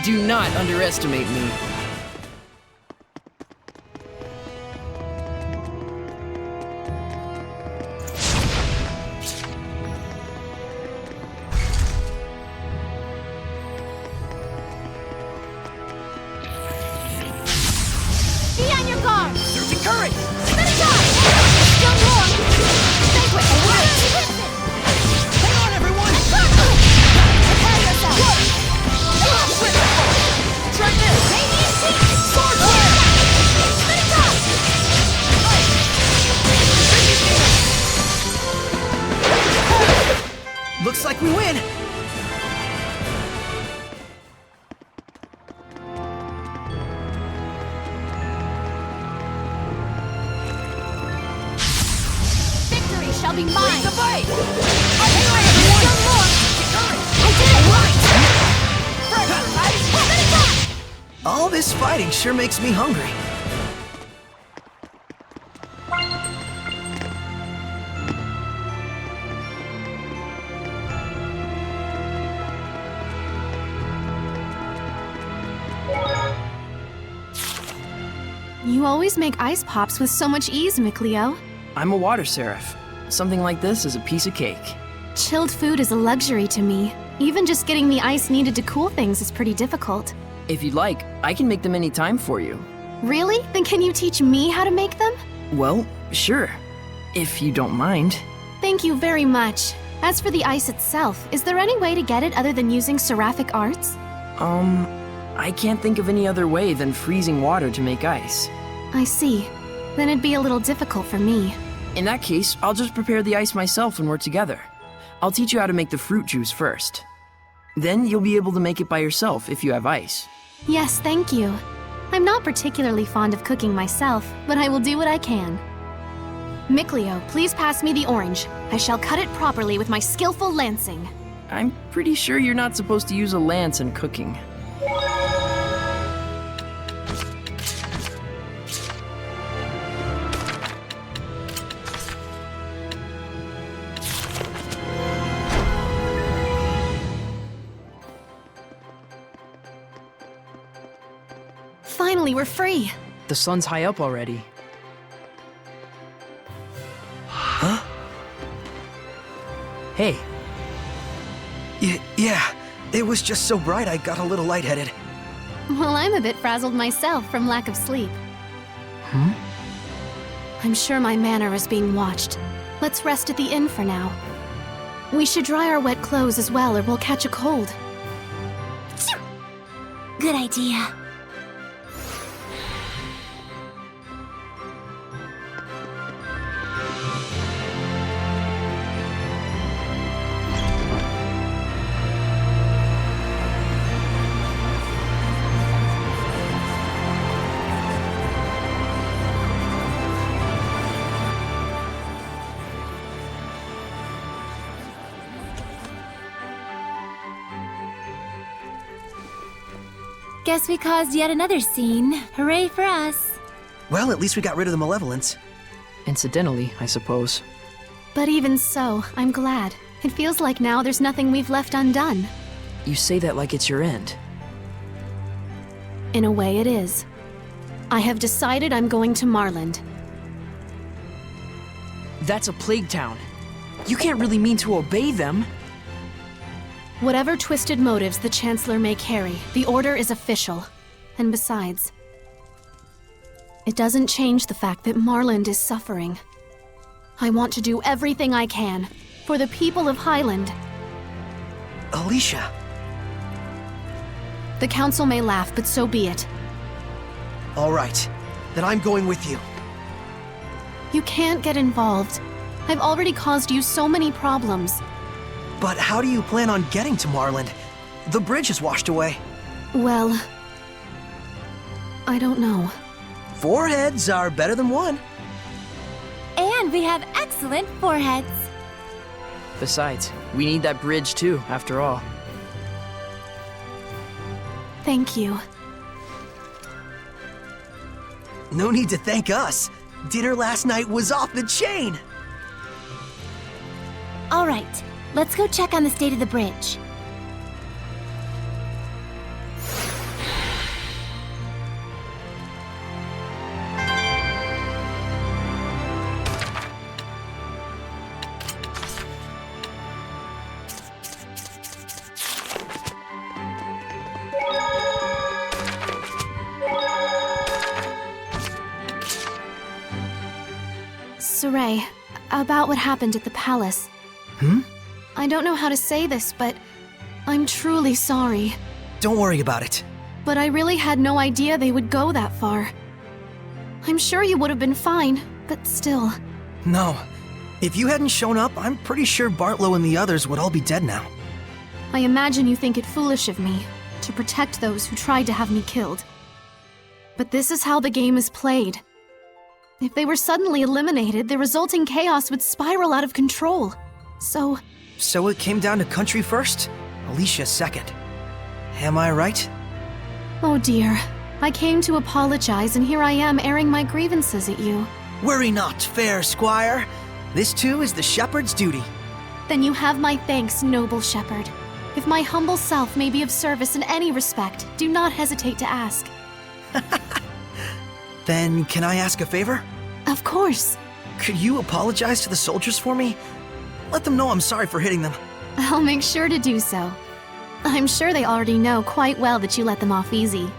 S5: Do not underestimate me.
S6: Be on your guard!
S4: Surging current!
S6: Let it go! Still more! Banquet!
S4: Hang on, everyone!
S6: Prepare yourself!
S4: Try this!
S6: Radiant heat!
S4: Sword flare!
S6: Let it go!
S4: Looks like we win!
S3: Victory shall be mine.
S4: The fight!
S6: Still more! I did it! Right!
S4: All this fighting sure makes me hungry.
S3: You always make ice pops with so much ease, Mikleo.
S5: I'm a water seraph. Something like this is a piece of cake.
S3: Chilled food is a luxury to me. Even just getting the ice needed to cool things is pretty difficult.
S5: If you'd like, I can make them anytime for you.
S3: Really? Then can you teach me how to make them?
S5: Well, sure. If you don't mind.
S3: Thank you very much. As for the ice itself, is there any way to get it other than using seraphic arts?
S5: I can't think of any other way than freezing water to make ice.
S3: I see. Then it'd be a little difficult for me.
S5: In that case, I'll just prepare the ice myself when we're together. I'll teach you how to make the fruit juice first. Then you'll be able to make it by yourself if you have ice.
S3: Yes, thank you. I'm not particularly fond of cooking myself, but I will do what I can. Mikleo, please pass me the orange. I shall cut it properly with my skillful lancing.
S5: I'm pretty sure you're not supposed to use a lance in cooking.
S3: Finally, we're free.
S5: The sun's high up already.
S4: Huh?
S5: Hey.
S4: Yeah, it was just so bright I got a little lightheaded.
S3: Well, I'm a bit frazzled myself from lack of sleep.
S5: Hmm?
S3: I'm sure my manor is being watched. Let's rest at the inn for now. We should dry our wet clothes as well, or we'll catch a cold.
S6: Good idea. Guess we caused yet another scene. Hooray for us.
S4: Well, at least we got rid of the malevolence.
S5: Incidentally, I suppose.
S3: But even so, I'm glad. It feels like now there's nothing we've left undone.
S5: You say that like it's your end.
S3: In a way, it is. I have decided I'm going to Marland.
S5: That's a plague town. You can't really mean to obey them.
S3: Whatever twisted motives the Chancellor may carry, the order is official. And besides, it doesn't change the fact that Marland is suffering. I want to do everything I can for the people of Highland.
S4: Alicia.
S3: The Council may laugh, but so be it.
S4: All right. Then I'm going with you.
S3: You can't get involved. I've already caused you so many problems.
S4: But how do you plan on getting to Marland? The bridge is washed away.
S3: Well, I don't know.
S4: 4 heads are better than 1.
S6: And we have excellent foreheads.
S5: Besides, we need that bridge too, after all.
S3: Thank you.
S4: No need to thank us. Dinner last night was off the chain.
S6: All right, let's go check on the state of the bridge.
S3: Saray, about what happened at the palace. I don't know how to say this, but I'm truly sorry.
S4: Don't worry about it.
S3: But I really had no idea they would go that far. I'm sure you would have been fine, but still.
S4: No. If you hadn't shown up, I'm pretty sure Bartlow and the others would all be dead now.
S3: I imagine you think it foolish of me to protect those who tried to have me killed. But this is how the game is played. If they were suddenly eliminated, the resulting chaos would spiral out of control. So
S4: it came down to country first, Alicia second. Am I right?
S3: Oh dear. I came to apologize, and here I am airing my grievances at you.
S4: Worry not, fair squire. This too is the shepherd's duty.
S3: Then you have my thanks, noble shepherd. If my humble self may be of service in any respect, do not hesitate to ask.
S4: Then can I ask a favor?
S3: Of course.
S4: Could you apologize to the soldiers for me? Let them know I'm sorry for hitting them.
S3: I'll make sure to do so. I'm sure they already know quite well that you let them off easy.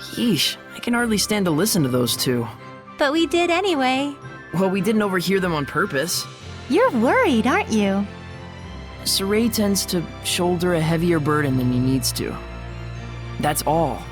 S5: Yeesh, I can hardly stand to listen to those two.
S6: But we did anyway.
S5: Well, we didn't overhear them on purpose.
S6: You're worried, aren't you?
S5: Saray tends to shoulder a heavier burden than he needs to. That's all.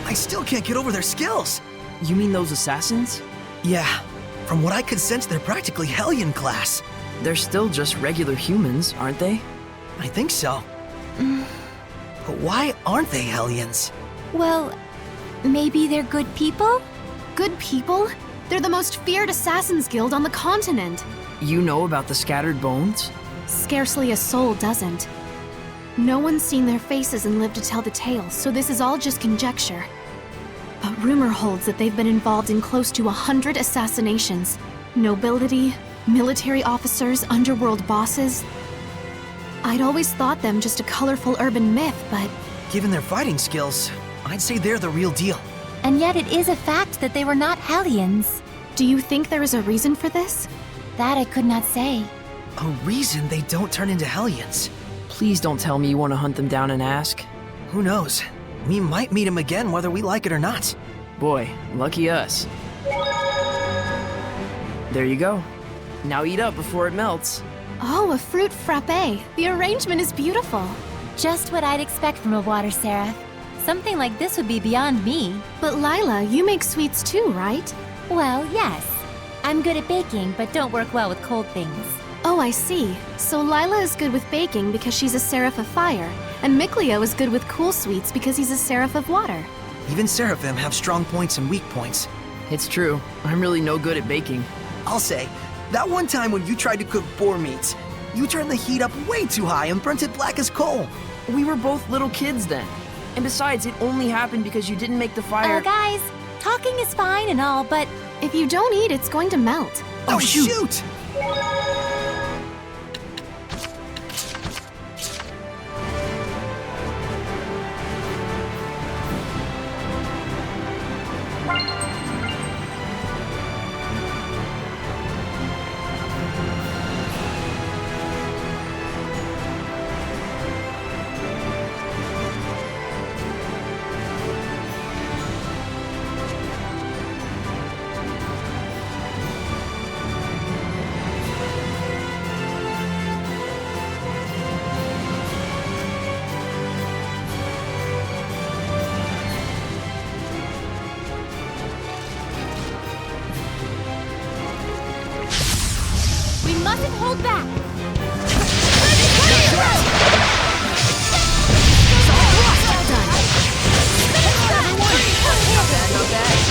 S4: I still can't get over their skills.
S5: You mean those assassins?
S4: Yeah. From what I could sense, they're practically Hellion class.
S5: They're still just regular humans, aren't they?
S4: I think so. But why aren't they Hellions?
S6: Well, maybe they're good people?
S3: Good people? They're the most feared assassins guild on the continent.
S5: You know about the scattered bones?
S3: Scarcely a soul doesn't. No one's seen their faces and lived to tell the tale, so this is all just conjecture. But rumor holds that they've been involved in close to 100 assassinations. Nobility, military officers, underworld bosses. I'd always thought them just a colorful urban myth, but...
S4: Given their fighting skills, I'd say they're the real deal.
S6: And yet it is a fact that they were not Hellions.
S3: Do you think there is a reason for this?
S6: That I could not say.
S4: A reason they don't turn into Hellions? Well, I don't know. Maybe they're
S5: Please don't tell me you want to hunt them down and ask.
S4: Who knows? We might meet him again whether we like it or not.
S5: Boy, lucky us. There you go. Now eat up before it melts.
S3: Oh, a fruit frappe. The arrangement is beautiful.
S6: Just what I'd expect from a water seraph. Something like this would be beyond me.
S3: But Lila, you make sweets too, right?
S6: Well, yes. I'm good at baking, but don't work well with cold things.
S3: Oh, I see. So Lila is good with baking because she's a seraph of fire, and Mikleo is good with cool sweets because he's a seraph of water.
S4: Even seraphim have strong points and weak points.
S5: It's true. I'm really no good at baking.
S4: I'll say, that one time when you tried to cook boar meat, you turned the heat up way too high and burnt it black as coal.
S5: We were both little kids then. And besides, it only happened because you didn't make the fire.
S6: Guys, talking is fine and all, but
S3: if you don't eat, it's going to melt.
S4: Oh, shoot!
S6: mustn't hold back!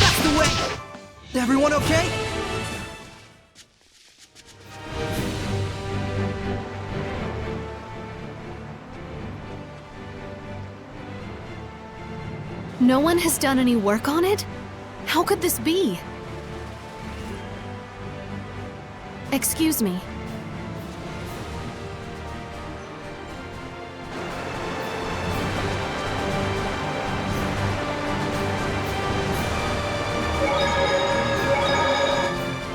S4: That's the way! Everyone okay?
S3: No one has done any work on it? How could this be? Excuse me.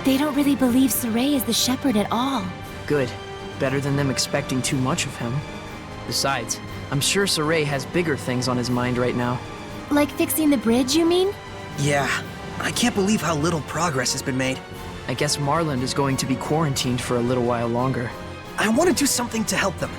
S6: They don't really believe Saray is the shepherd at all.
S5: Good. Better than them expecting too much of him. Besides, I'm sure Saray has bigger things on his mind right now.
S6: Like fixing the bridge, you mean?
S4: Yeah. I can't believe how little progress has been made.
S5: I guess Marland is going to be quarantined for a little while longer.
S4: I want to do something to help them.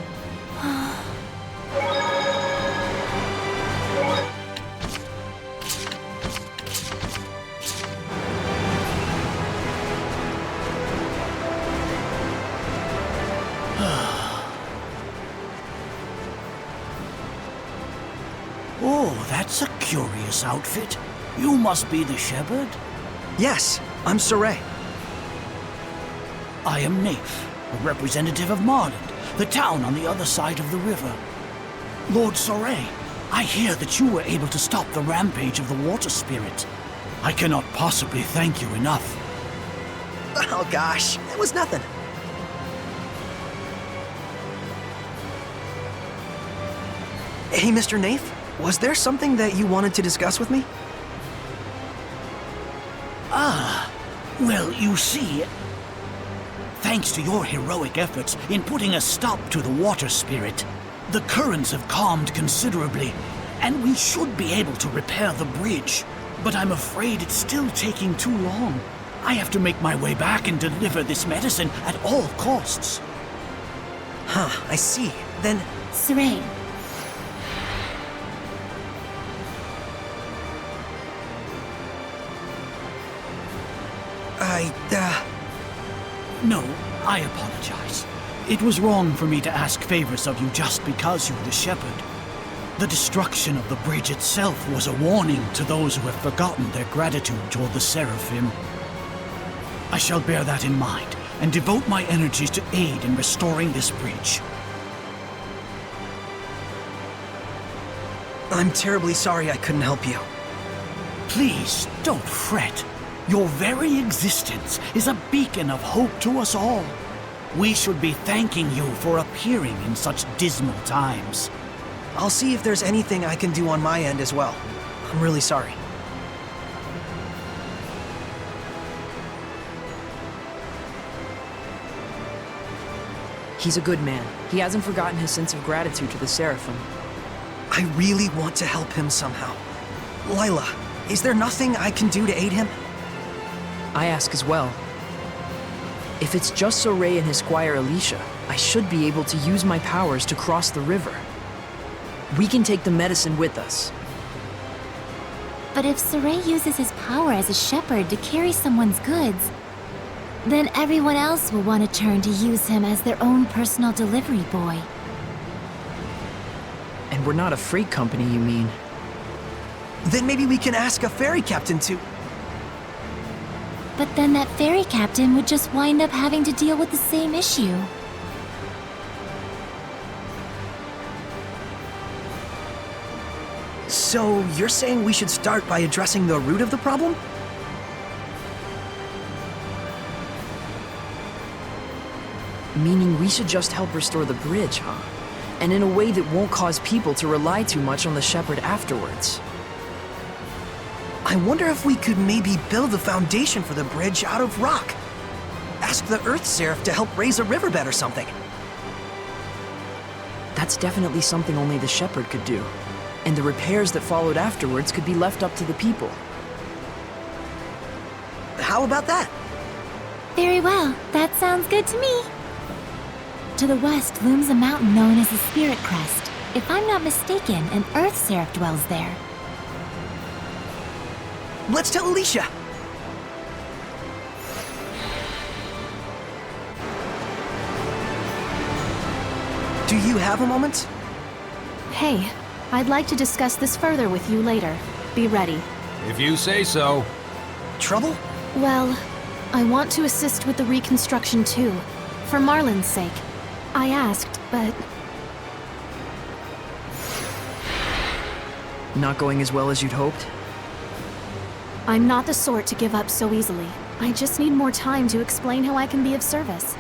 S2: Oh, that's a curious outfit. You must be the shepherd?
S4: Yes, I'm Saray.
S2: I am Naif, a representative of Marland, the town on the other side of the river. Lord Saray, I hear that you were able to stop the rampage of the water spirit. I cannot possibly thank you enough.
S4: Oh gosh, it was nothing. Hey, Mr. Naif, was there something that you wanted to discuss with me?
S2: Ah, well, you see, thanks to your heroic efforts in putting a stop to the water spirit, the currents have calmed considerably, and we should be able to repair the bridge. But I'm afraid it's still taking too long. I have to make my way back and deliver this medicine at all costs.
S4: Huh, I see. Then...
S6: Saray.
S2: No, I apologize. It was wrong for me to ask favors of you just because you're the shepherd. The destruction of the bridge itself was a warning to those who have forgotten their gratitude toward the Seraphim. I shall bear that in mind and devote my energies to aid in restoring this bridge.
S4: I'm terribly sorry I couldn't help you.
S2: Please, don't fret. Your very existence is a beacon of hope to us all. We should be thanking you for appearing in such dismal times.
S4: I'll see if there's anything I can do on my end as well. I'm really sorry.
S5: He's a good man. He hasn't forgotten his sense of gratitude to the Seraphim.
S4: I really want to help him somehow. Lila, is there nothing I can do to aid him?
S5: I ask as well. If it's just Soray and his squire Alicia, I should be able to use my powers to cross the river. We can take the medicine with us.
S6: But if Soray uses his power as a shepherd to carry someone's goods, then everyone else will want to turn to use him as their own personal delivery boy.
S5: And we're not a freight company, you mean?
S4: Then maybe we can ask a ferry captain to...
S6: But then that ferry captain would just wind up having to deal with the same issue.
S4: So, you're saying we should start by addressing the root of the problem?
S5: Meaning we should just help restore the bridge, huh? And in a way that won't cause people to rely too much on the shepherd afterwards.
S4: I wonder if we could maybe build the foundation for the bridge out of rock. Ask the Earth Seraph to help raise a riverbed or something.
S5: That's definitely something only the shepherd could do. And the repairs that followed afterwards could be left up to the people.
S4: How about that?
S6: Very well. That sounds good to me. To the west looms a mountain known as the Spirit Crest. If I'm not mistaken, an Earth Seraph dwells there.
S4: Let's tell Alicia! Do you have a moment?
S3: Hey, I'd like to discuss this further with you later. Be ready.
S12: If you say so.
S4: Trouble?
S3: Well, I want to assist with the reconstruction too, for Marlin's sake. I asked, but...
S5: Not going as well as you'd hoped?
S3: I'm not the sort to give up so easily. I just need more time to explain how I can be of service.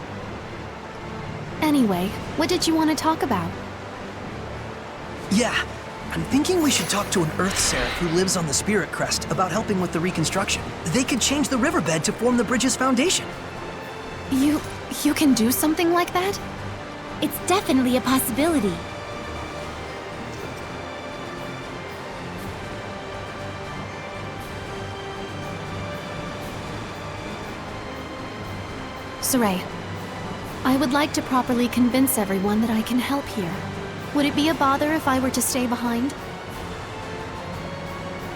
S3: Anyway, what did you want to talk about?
S4: Yeah, I'm thinking we should talk to an Earth Seraph who lives on the Spirit Crest about helping with the reconstruction. They could change the riverbed to form the bridge's foundation.
S3: You can do something like that?
S6: It's definitely a possibility.
S3: Soray, I would like to properly convince everyone that I can help here. Would it be a bother if I were to stay behind?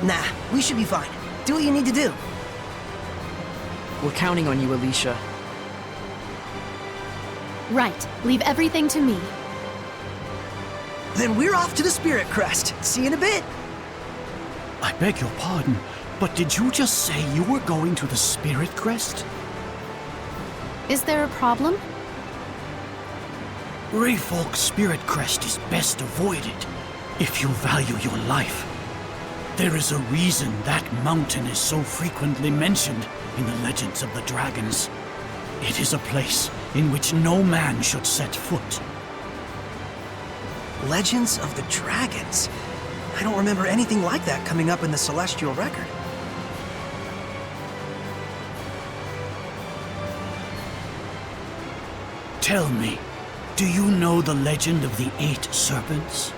S4: Nah, we should be fine. Do what you need to do.
S5: We're counting on you, Alicia.
S3: Right. Leave everything to me.
S4: Then we're off to the Spirit Crest. See you in a bit.
S1: I beg your pardon, but did you just say you were going to the Spirit Crest?
S3: Is there a problem?
S2: Rayfolk's Spirit Crest is best avoided if you value your life. There is a reason that mountain is so frequently mentioned in the legends of the dragons. It is a place in which no man should set foot.
S4: Legends of the Dragons? I don't remember anything like that coming up in the Celestial Record.
S2: Tell me, do you know the legend of the 8 serpents?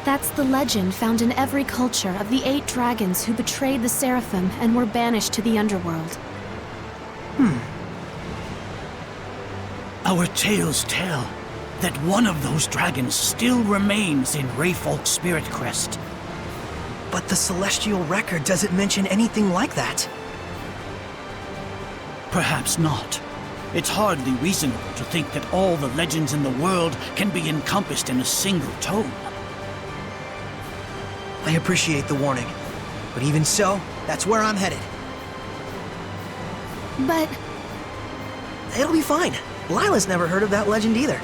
S3: That's the legend found in every culture of the 8 dragons who betrayed the Seraphim and were banished to the underworld.
S2: Our tales tell that one of those dragons still remains in Rayfolk's Spirit Crest.
S4: But the Celestial Record doesn't mention anything like that.
S2: Perhaps not. It's hardly reasonable to think that all the legends in the world can be encompassed in a single tome.
S4: I appreciate the warning, but even so, that's where I'm headed.
S3: But...
S4: it'll be fine. Lila's never heard of that legend either.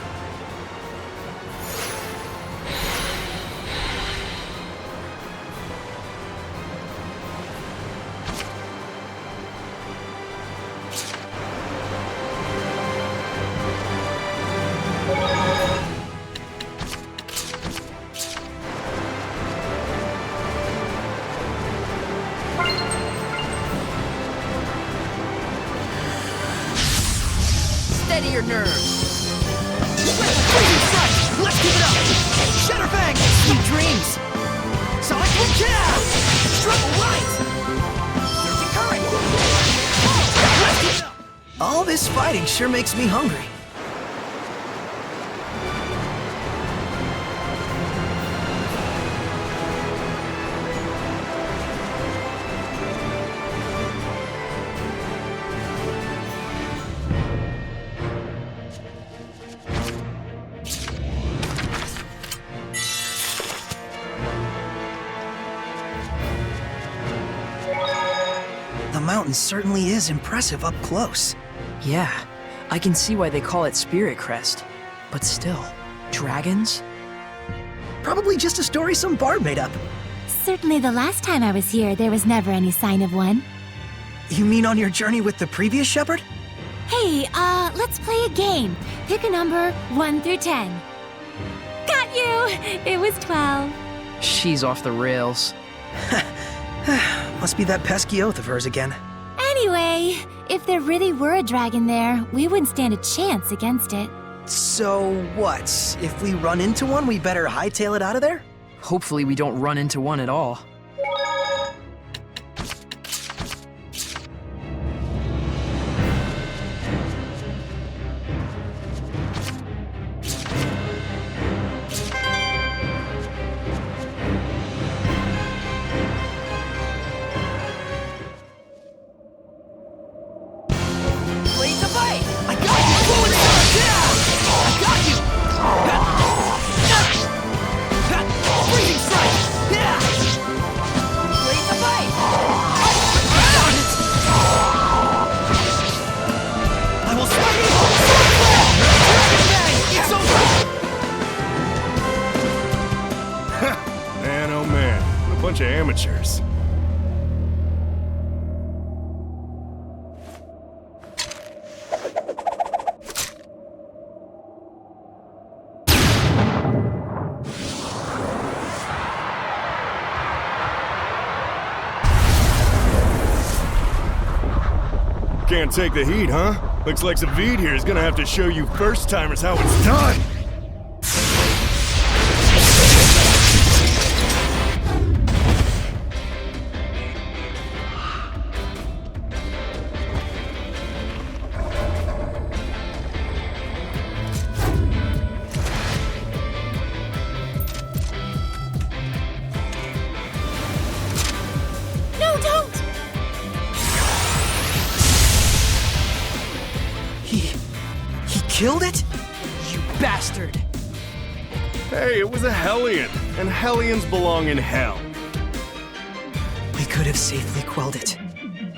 S5: Steady your nerves.
S2: Triple right! Surging current!
S4: All this fighting sure makes me hungry. The mountain certainly is impressive up close.
S5: Yeah, I can see why they call it Spirit Crest. But still, dragons?
S4: Probably just a story some bard made up.
S6: Certainly the last time I was here, there was never any sign of one.
S4: You mean on your journey with the previous shepherd?
S6: Hey, let's play a game. Pick a number 1 through 10. Got you! It was 12.
S5: She's off the rails.
S4: Must be that pesky oath of hers again.
S6: Anyway, if there really were a dragon there, we wouldn't stand a chance against it.
S4: So what? If we run into one, we better hightail it out of there?
S5: Hopefully we don't run into one at all.
S8: Bunch of amateurs. Can't take the heat, huh? Looks like Zavid here is gonna have to show you first-timers how it's done!
S4: Killed it?
S5: You bastard!
S8: Hey, it was a Hellion, and Hellions belong in hell.
S4: We could have safely quelled it.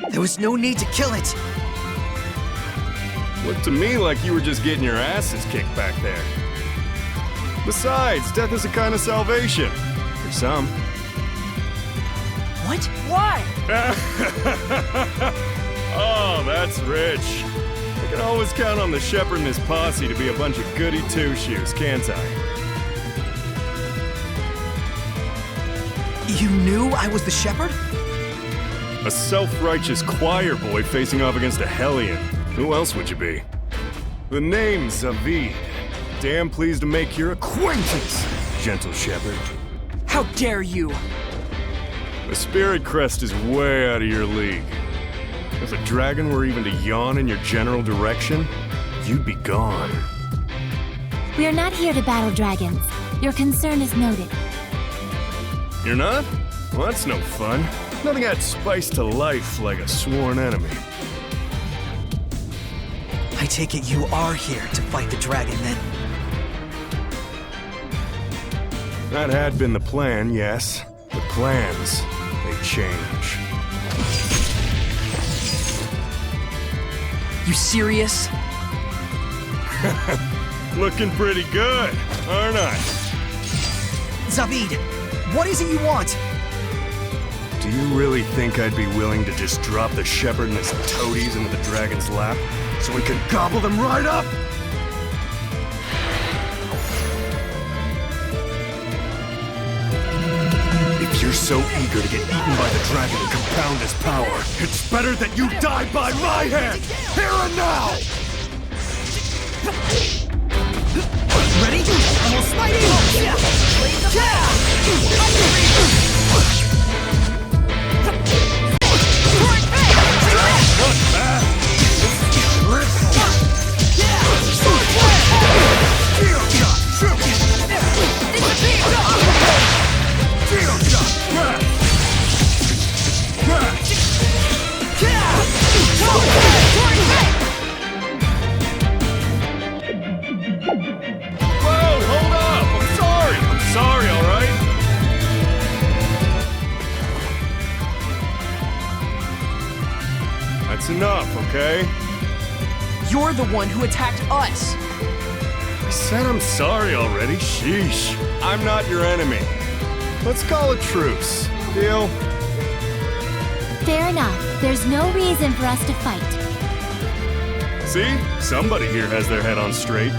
S4: There was no need to kill it.
S8: Looked to me like you were just getting your asses kicked back there. Besides, death is a kind of salvation. For some.
S5: What? Why?
S8: Oh, that's rich. I can always count on the shepherd and his posse to be a bunch of goody two-shoes, can't I?
S4: You knew I was the shepherd?
S8: A self-righteous choir boy facing off against a Hellion. Who else would you be? The name's Zavid. Damn pleased to make your acquaintance, gentle shepherd.
S5: How dare you!
S8: The Spirit Crest is way out of your league. If a dragon were even to yawn in your general direction, you'd be gone.
S6: We are not here to battle dragons. Your concern is noted.
S8: You're not? Well, that's no fun. Nothing adds spice to life like a sworn enemy.
S4: I take it you are here to fight the dragon, then?
S8: That had been the plan, yes. The plans, they change.
S5: You serious?
S8: Looking pretty good, aren't I?
S4: Zavid, what is it you want?
S8: Do you really think I'd be willing to just drop the shepherd and his toadies into the dragon's lap so we could gobble them right up? If you're so eager to get eaten by the dragon and compound his power, it's better that you die by my hand, here and now!
S2: Ready? Almost mighty!
S8: That's enough, okay?
S5: You're the one who attacked us!
S8: I said I'm sorry already, sheesh. I'm not your enemy. Let's call a truce. Deal?
S6: Fair enough. There's no reason for us to fight.
S8: See? Somebody here has their head on straight.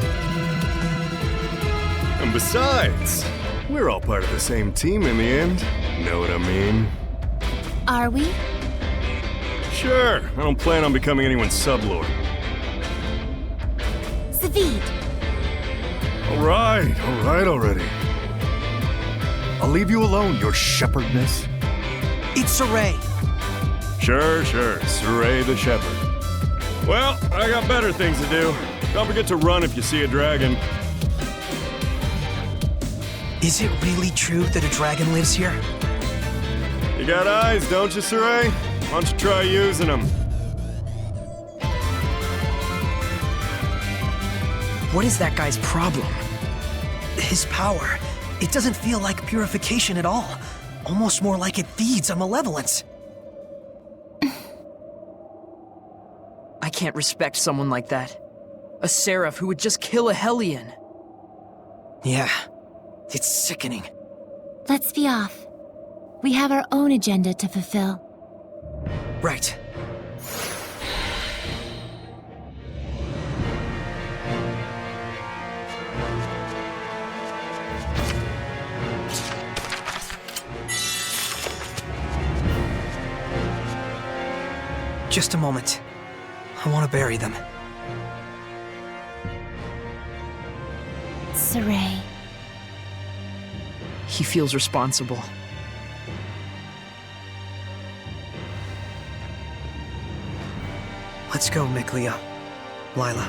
S8: And besides, we're all part of the same team in the end. Know what I mean?
S6: Are we?
S8: Sure. I don't plan on becoming anyone's sublord.
S6: Zavid!
S8: All right already. I'll leave you alone, your shepherdness.
S4: It's Saray.
S8: Sure, Saray the shepherd. Well, I got better things to do. Don't forget to run if you see a dragon.
S4: Is it really true that a dragon lives here?
S8: You got eyes, don't you, Saray? Why don't you try using them?
S4: What is that guy's problem? His power. It doesn't feel like purification at all. Almost more like it feeds on malevolence.
S5: I can't respect someone like that. A seraph who would just kill a Hellion.
S4: Yeah, it's sickening.
S6: Let's be off. We have our own agenda to fulfill.
S4: Right. Just a moment. I want to bury them.
S6: Saray.
S5: He feels responsible.
S4: Let's go, Miklia. Lila.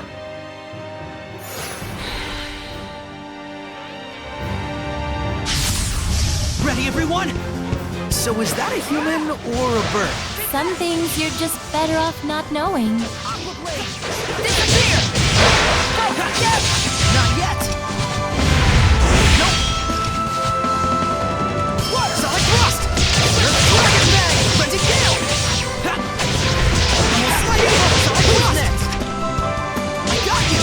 S2: Ready, everyone?
S4: So is that a human or a bird?
S6: Some things you're just better off not knowing.
S2: Disappear! Go! Yes! Not yet! Nope! What? Sonic Thrust! Dragon Bang! Ready to kill! Sonic Thrust! Next! I got you!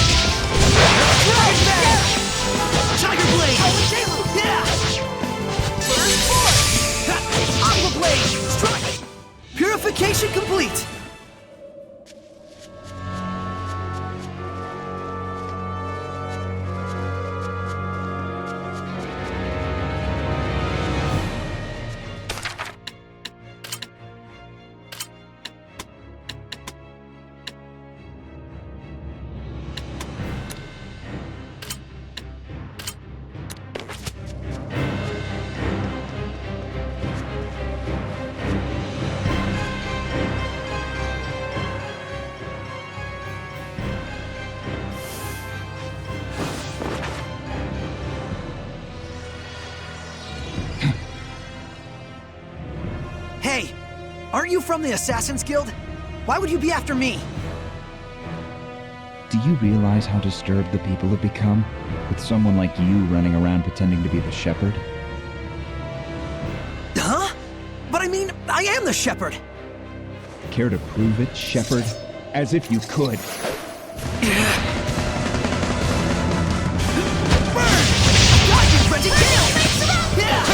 S2: Dragon Bang! Tiger Blade! Yeah! Burst Force! Aqua Blade! Strike! Purification complete! Hey, aren't you from the Assassin's Guild? Why would you be after me?
S19: Do you realize how disturbed the people have become with someone like you running around pretending to be the shepherd?
S4: Huh? But I mean, I am the shepherd!
S19: Care to prove it, shepherd? As if you could.
S2: Burn! Got you, Ready Kill! Yeah!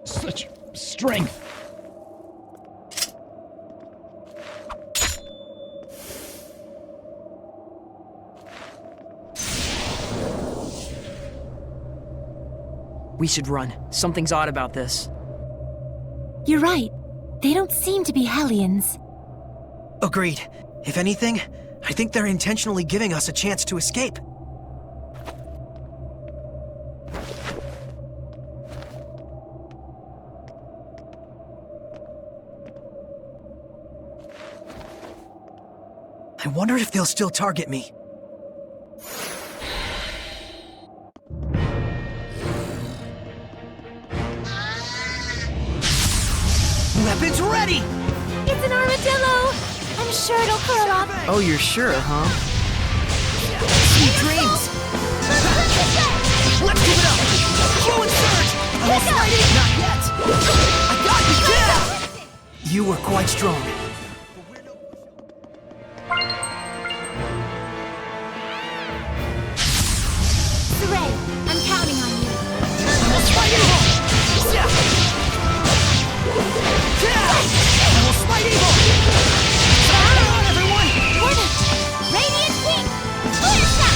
S19: Such strength!
S5: We should run. Something's odd about this.
S6: You're right. They don't seem to be Hellions.
S4: Agreed. If anything, I think they're intentionally giving us a chance to escape. I wonder if they'll still target me.
S2: Weapons ready!
S6: It's an armadillo! I'm sure it'll curl up.
S5: Oh, you're sure, huh?
S2: Sweet dreams! Let's give it up! Throw and surge!
S4: Almost fighting! Not yet! I got you! Yeah! You were quite strong.
S6: Saray, I'm counting on you.
S4: Almost fighting! Yeah! Almost fighting! Come on, everyone!
S6: Order! Radiant King! Clear shot!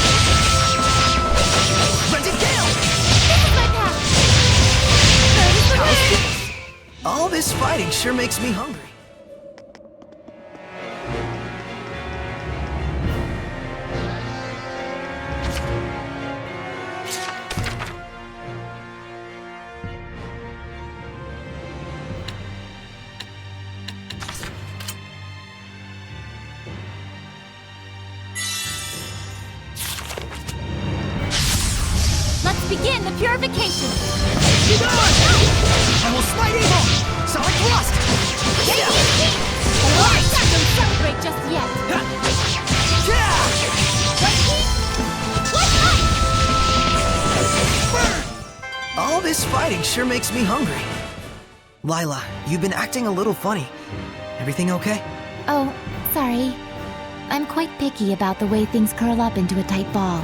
S4: Rented Gale!
S6: This is my path!
S4: All this fighting sure makes me hungry.
S6: Let's begin the purification!
S4: Keep on! I will smite evil! Solid thrust!
S6: Radiant King! Alright! Don't celebrate just yet! Right King! What up?
S4: All this fighting sure makes me hungry. Lila, you've been acting a little funny. Everything okay?
S6: Oh, sorry. I'm quite picky about the way things curl up into a tight ball.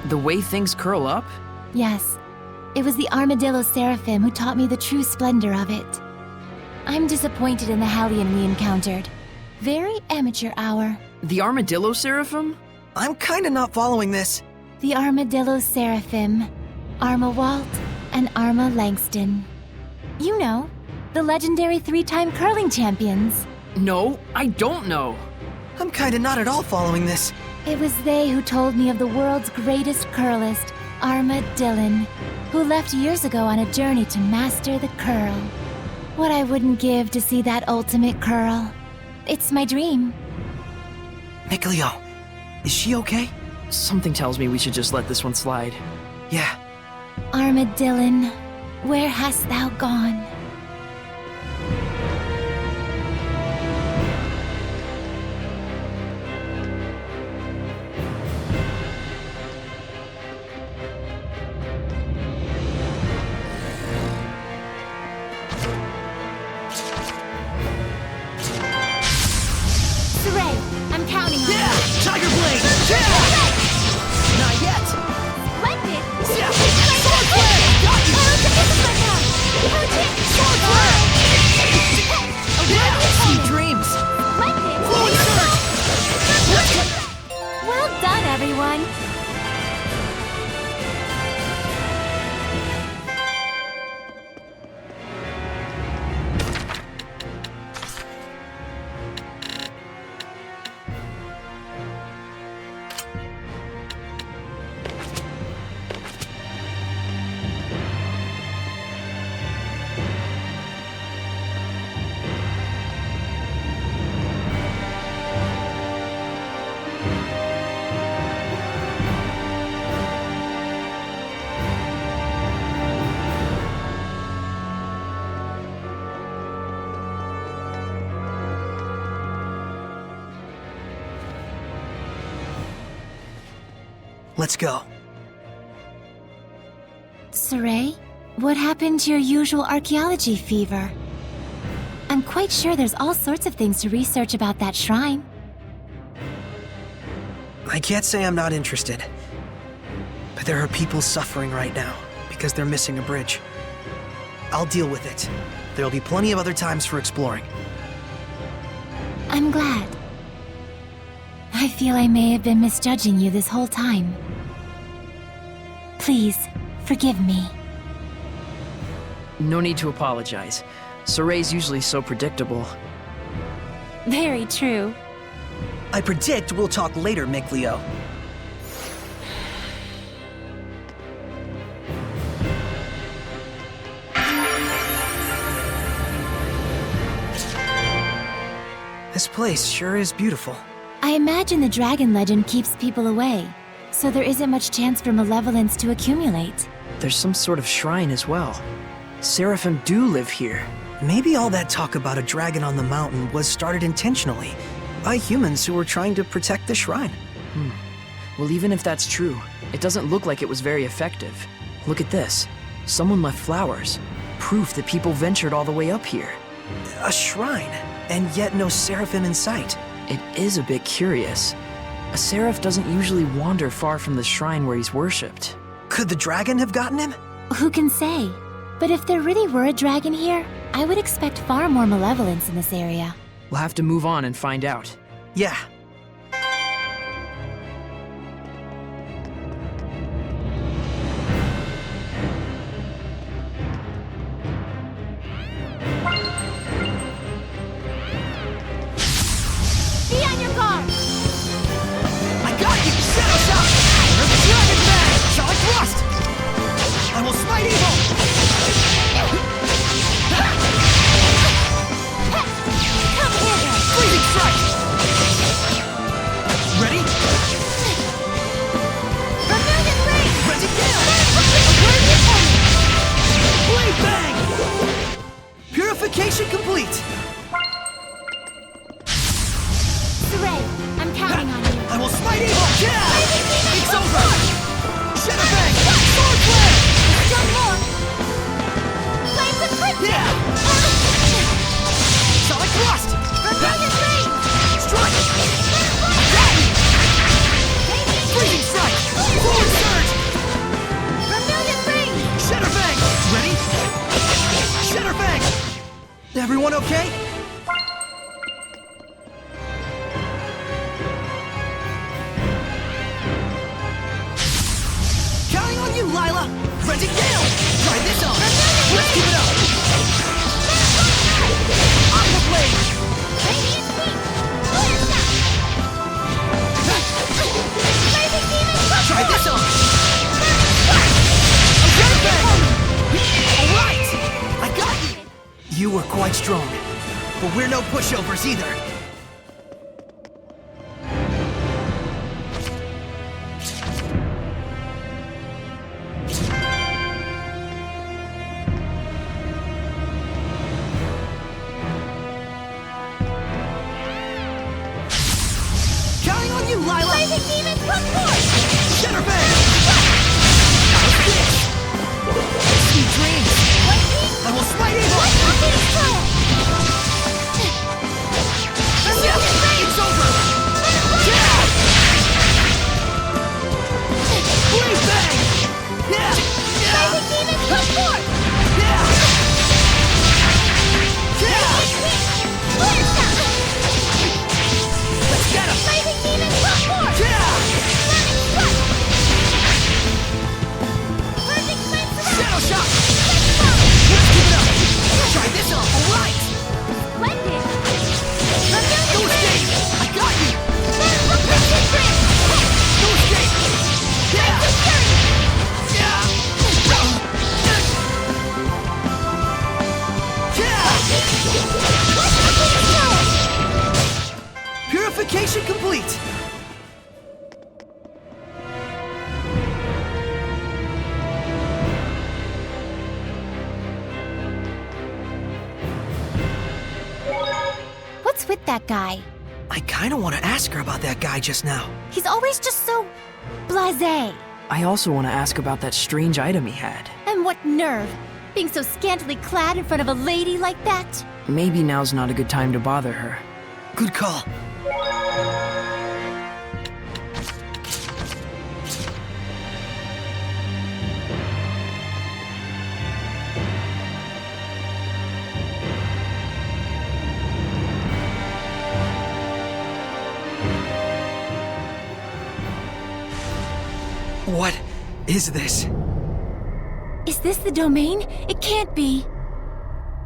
S5: The way things curl up?
S6: Yes. It was the Armadillo Seraphim who taught me the true splendor of it. I'm disappointed in the Hellion we encountered. Very amateur hour.
S5: The Armadillo Seraphim?
S4: I'm kinda not following this.
S6: The Armadillo Seraphim, Arma Walt, and Arma Langston. You know, the legendary 3-time curling champions.
S5: No, I don't know.
S4: I'm kinda not at all following this.
S6: It was they who told me of the world's greatest curlist, Arma Dillon, who left years ago on a journey to master the curl. What I wouldn't give to see that ultimate curl. It's my dream.
S4: Mikleo, is she okay?
S5: Something tells me we should just let this one slide.
S4: Yeah.
S6: Arma Dillon, where hast thou gone? Saray, I'm counting on you.
S4: Tiger Blade! Not yet!
S6: Splendid!
S4: Sword Blade! Got you!
S6: This is my path!
S4: Sword Blade! Sweet dreams!
S6: Splendid!
S4: Fluid surge!
S6: Well done, everyone!
S4: Let's go.
S6: Saray, what happened to your usual archaeology fever? I'm quite sure there's all sorts of things to research about that shrine.
S4: I can't say I'm not interested. But there are people suffering right now because they're missing a bridge. I'll deal with it. There'll be plenty of other times for exploring.
S6: I'm glad. I feel I may have been misjudging you this whole time. Please, forgive me.
S5: No need to apologize. Saray's usually so predictable.
S6: Very true.
S4: I predict we'll talk later, Mikleo. This place sure is beautiful.
S6: I imagine the dragon legend keeps people away, so there isn't much chance for malevolence to accumulate.
S5: There's some sort of shrine as well. Seraphim do live here.
S4: Maybe all that talk about a dragon on the mountain was started intentionally by humans who were trying to protect the shrine.
S5: Well, even if that's true, it doesn't look like it was very effective. Look at this. Someone left flowers. Proof that people ventured all the way up here.
S4: A shrine, and yet no seraphim in sight.
S5: It is a bit curious. A seraph doesn't usually wander far from the shrine where he's worshipped.
S4: Could the dragon have gotten him?
S6: Who can say? But if there really were a dragon here, I would expect far more malevolence in this area.
S5: We'll have to move on and find out.
S4: Yeah.
S6: Be on your guard!
S2: I got you! Shadow Shot! Dragon Bang! Shall I thrust? I will smite evil!
S6: Come here!
S2: Freezing Strike! Ready?
S6: Vermilion Ring!
S2: Ready, Gale! Blade Bang! Purification complete!
S6: Saray, I'm counting on you.
S2: I will smite evil! Yeah! It's over! Shadow Bang! Sword Flare!
S6: Still more! Flames of Crypto!
S2: Yeah! Sonic Thrust!
S6: Vermilion Ring!
S2: Strike! Got you! Freezing Strike! Forward Surge!
S6: Vermilion Ring!
S2: Shatter Bang! Ready? Shatter Bang! Everyone okay? Counting on you, Lila! Ready, Gale! Try this on! Let's keep it up! Aqua Blade!
S6: Radiant Beam! Clear Shot! Blazing Demon!
S2: Try this on! Shatter Bang! Alright! I got you! You were quite strong, but we're no pushovers either. Counting on you, Lila!
S6: Blazing Demon! Come forth!
S2: Shatter Bang! Sweet dreams! I will smite evil! Yeah, it's over! Yeah! Blade Bang! Yeah! Yeah!
S6: Blazing Demon! Come forth!
S2: Yeah! Yeah!
S6: Clear Shot!
S2: Let's get him!
S6: Blazing Demon! Come forth!
S2: Yeah!
S6: Perfect Cleanse!
S2: Shadow Shot! Let's keep it up! Try this on! Alright!
S6: Splendid!
S2: No escape! I got you!
S6: Perfect Grip!
S2: No escape! Yeah! Yeah! Yeah! Purification complete!
S6: What's with that guy?
S4: I kinda wanna ask her about that guy just now.
S6: He's always just so blasé.
S5: I also want to ask about that strange item he had.
S6: And what nerve, being so scantily clad in front of a lady like that?
S5: Maybe now's not a good time to bother her.
S4: Good call. What is this?
S6: Is this the domain? It can't be.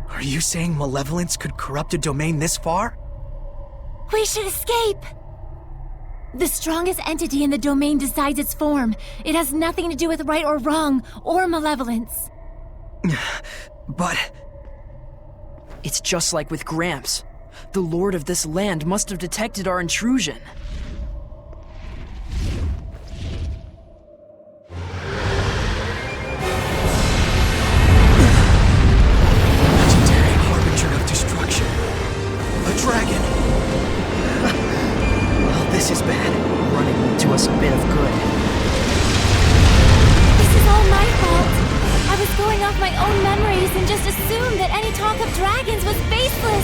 S4: Are you saying malevolence could corrupt a domain this far?
S6: We should escape! The strongest entity in the domain decides its form. It has nothing to do with right or wrong, or malevolence.
S4: But...
S5: It's just like with Gramps. The lord of this land must have detected our intrusion.
S4: Legendary harbinger of destruction. A dragon. Well, this is bad.
S5: Running to us a bit of good.
S6: This is all my fault. I I was going off my own memories and just assumed that any talk of dragons was baseless.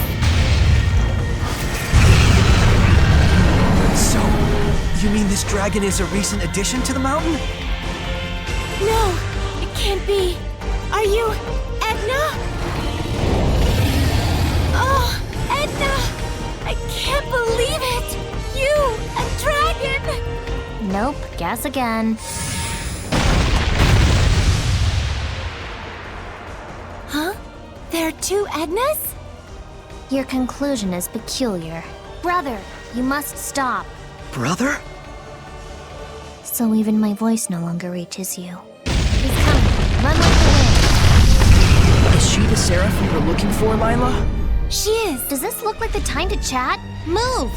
S4: So, you mean this dragon is a recent addition to the mountain?
S6: No, it can't be. Are you Edna? Oh, Edna! I can't believe it! You, a dragon!
S9: Nope, guess again.
S6: Huh? There are two Ednas?
S9: Your conclusion is peculiar. Brother, you must stop.
S4: Brother?
S9: So even my voice no longer reaches you. He's coming. Run like the wind.
S5: Is she the Seraph we were looking for, Lila?
S9: She is. Does this look like the time to chat? Move!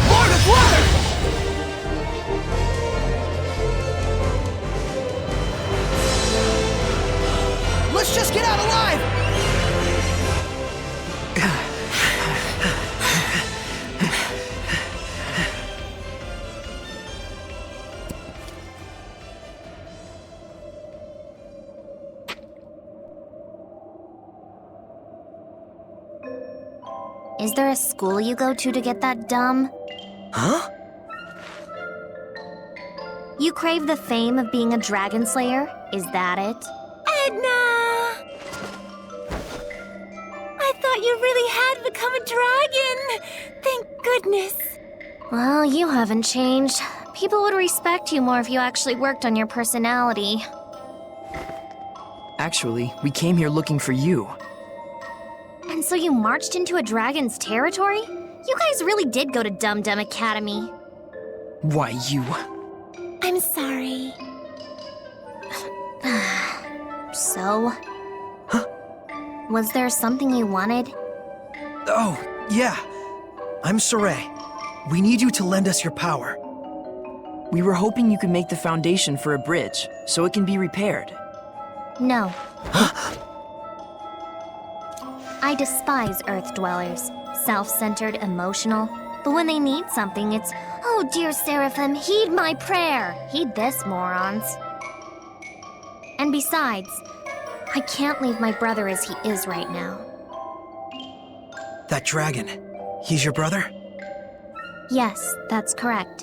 S2: Lord of Water! Let's just get out alive!
S9: Is there a school you go to get that dumb?
S4: Huh?
S9: You crave the fame of being a dragon slayer? Is that it?
S6: Edna! I thought you really had become a dragon! Thank goodness.
S9: Well, you haven't changed. People would respect you more if you actually worked on your personality.
S5: Actually, we came here looking for you.
S9: And so you marched into a dragon's territory? You guys really did go to Dum Dum Academy.
S5: Why, you...
S6: I'm sorry.
S9: So?
S4: Huh?
S9: Was there something you wanted?
S4: Oh, yeah. I'm Saray. We need you to lend us your power.
S5: We were hoping you could make the foundation for a bridge, so it can be repaired.
S9: No. I despise Earth dwellers. Self-centered, emotional. But when they need something, it's, oh dear Seraphim, heed my prayer. Heed this, morons. And besides, I can't leave my brother as he is right now.
S4: That dragon, he's your brother?
S9: Yes, that's correct.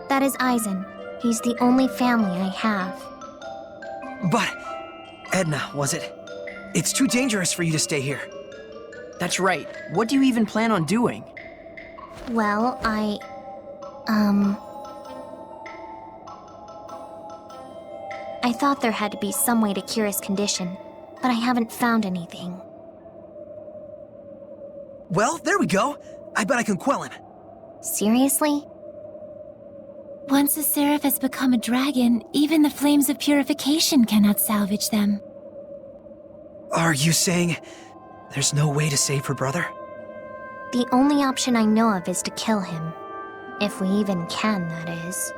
S9: That is Eisen. He's the only family I have.
S4: But, Edna, was it? It's too dangerous for you to stay here.
S5: That's right. What do you even plan on doing?
S9: Well, I thought there had to be some way to cure his condition, but I haven't found anything.
S4: Well, there we go. I bet I can quell him.
S9: Seriously?
S6: Once a seraph has become a dragon, even the flames of purification cannot salvage them.
S4: Are you saying there's no way to save her brother?
S9: The only option I know of is to kill him. If we even can, that is.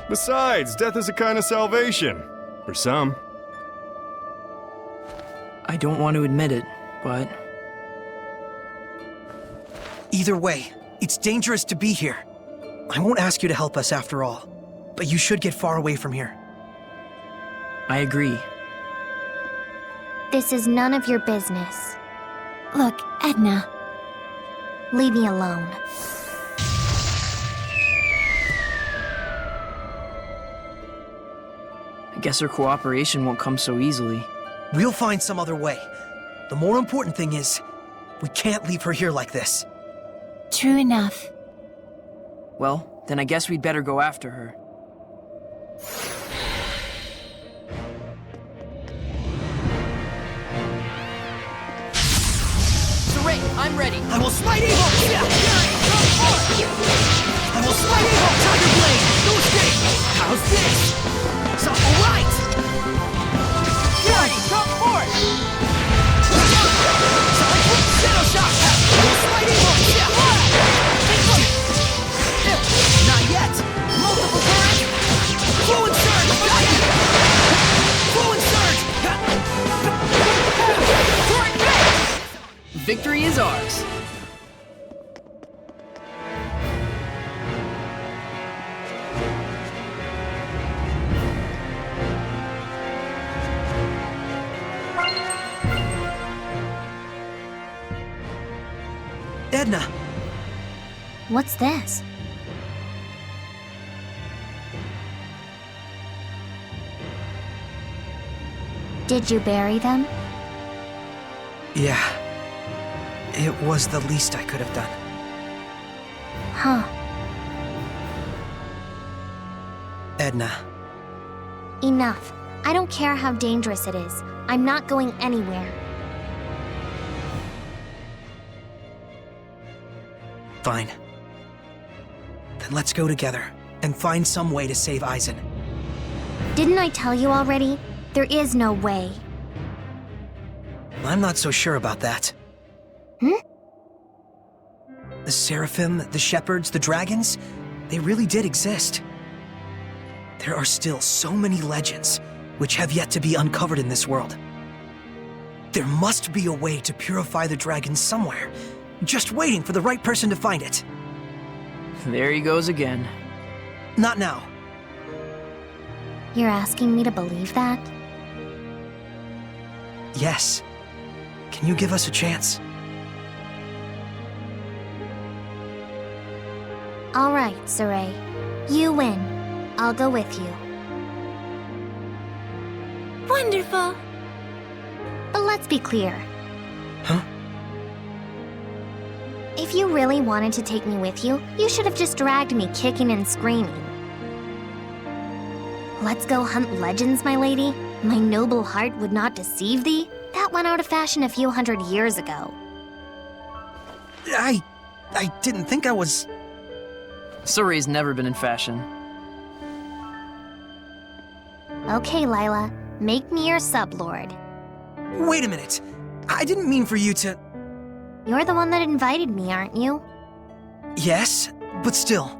S8: Besides, death is a kind of salvation. For some.
S5: I don't want to admit it, but...
S4: Either way, it's dangerous to be here. I won't ask you to help us after all, but you should get far away from here.
S5: I agree.
S9: This is none of your business.
S6: Look, Edna.
S9: Leave me alone.
S5: I guess her cooperation won't come so easily.
S4: We'll find some other way. The more important thing is, we can't leave her here like this.
S6: True enough.
S5: Well, then I guess we'd better go after her. Saray, I'm ready.
S2: I will smite evil! I will smite evil! Tiger Blade! No escape! How's this? So, alright! Fury, come forth! Shadow Shot! I will smite evil! Not yet! Multiple current! Fluid Surge! Got it! Fluid Surge! Torrent Bit!
S5: Victory is ours.
S4: Edna!
S9: What's this? Did you bury them?
S4: Yeah. It was the least I could have done.
S9: Huh.
S4: Edna.
S9: Enough. I don't care how dangerous it is. I'm not going anywhere.
S4: Fine. Then let's go together and find some way to save Eisen.
S9: Didn't I tell you already? There is no way.
S4: I'm not so sure about that.
S9: Hmm?
S4: The Seraphim, the Shepherds, the Dragons, they really did exist. There are still so many legends which have yet to be uncovered in this world. There must be a way to purify the dragons somewhere, just waiting for the right person to find it.
S5: There he goes again.
S4: Not now.
S9: You're asking me to believe that?
S4: Yes. Can you give us a chance?
S9: All right, Saray. You win. I'll go with you.
S6: Wonderful!
S9: But let's be clear.
S4: Huh?
S9: If you really wanted to take me with you, you should have just dragged me kicking and screaming. Let's go hunt legends, my lady. My noble heart would not deceive thee. That went out of fashion a few hundred years ago.
S4: I didn't think I was...
S5: Surrey's never been in fashion.
S9: Okay, Lila. Make me your sublord.
S4: Wait a minute. I didn't mean for you to...
S9: You're the one that invited me, aren't you?
S4: Yes, but still.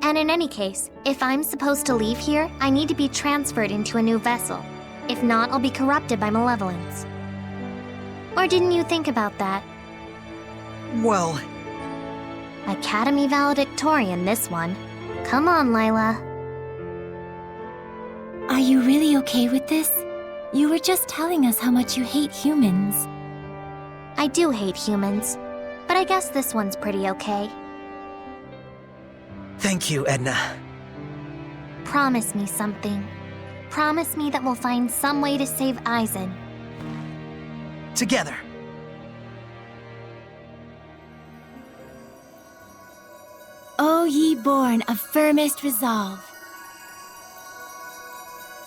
S9: And in any case, if I'm supposed to leave here, I need to be transferred into a new vessel. If not, I'll be corrupted by malevolence. Or didn't you think about that?
S4: Well...
S9: Academy valedictorian, this one. Come on, Lila.
S6: Are you really okay with this? You were just telling us how much you hate humans.
S9: I do hate humans, but I guess this one's pretty okay.
S4: Thank you, Edna.
S9: Promise me something. Promise me that we'll find some way to save Eisen.
S4: Together.
S6: O ye born of firmest resolve.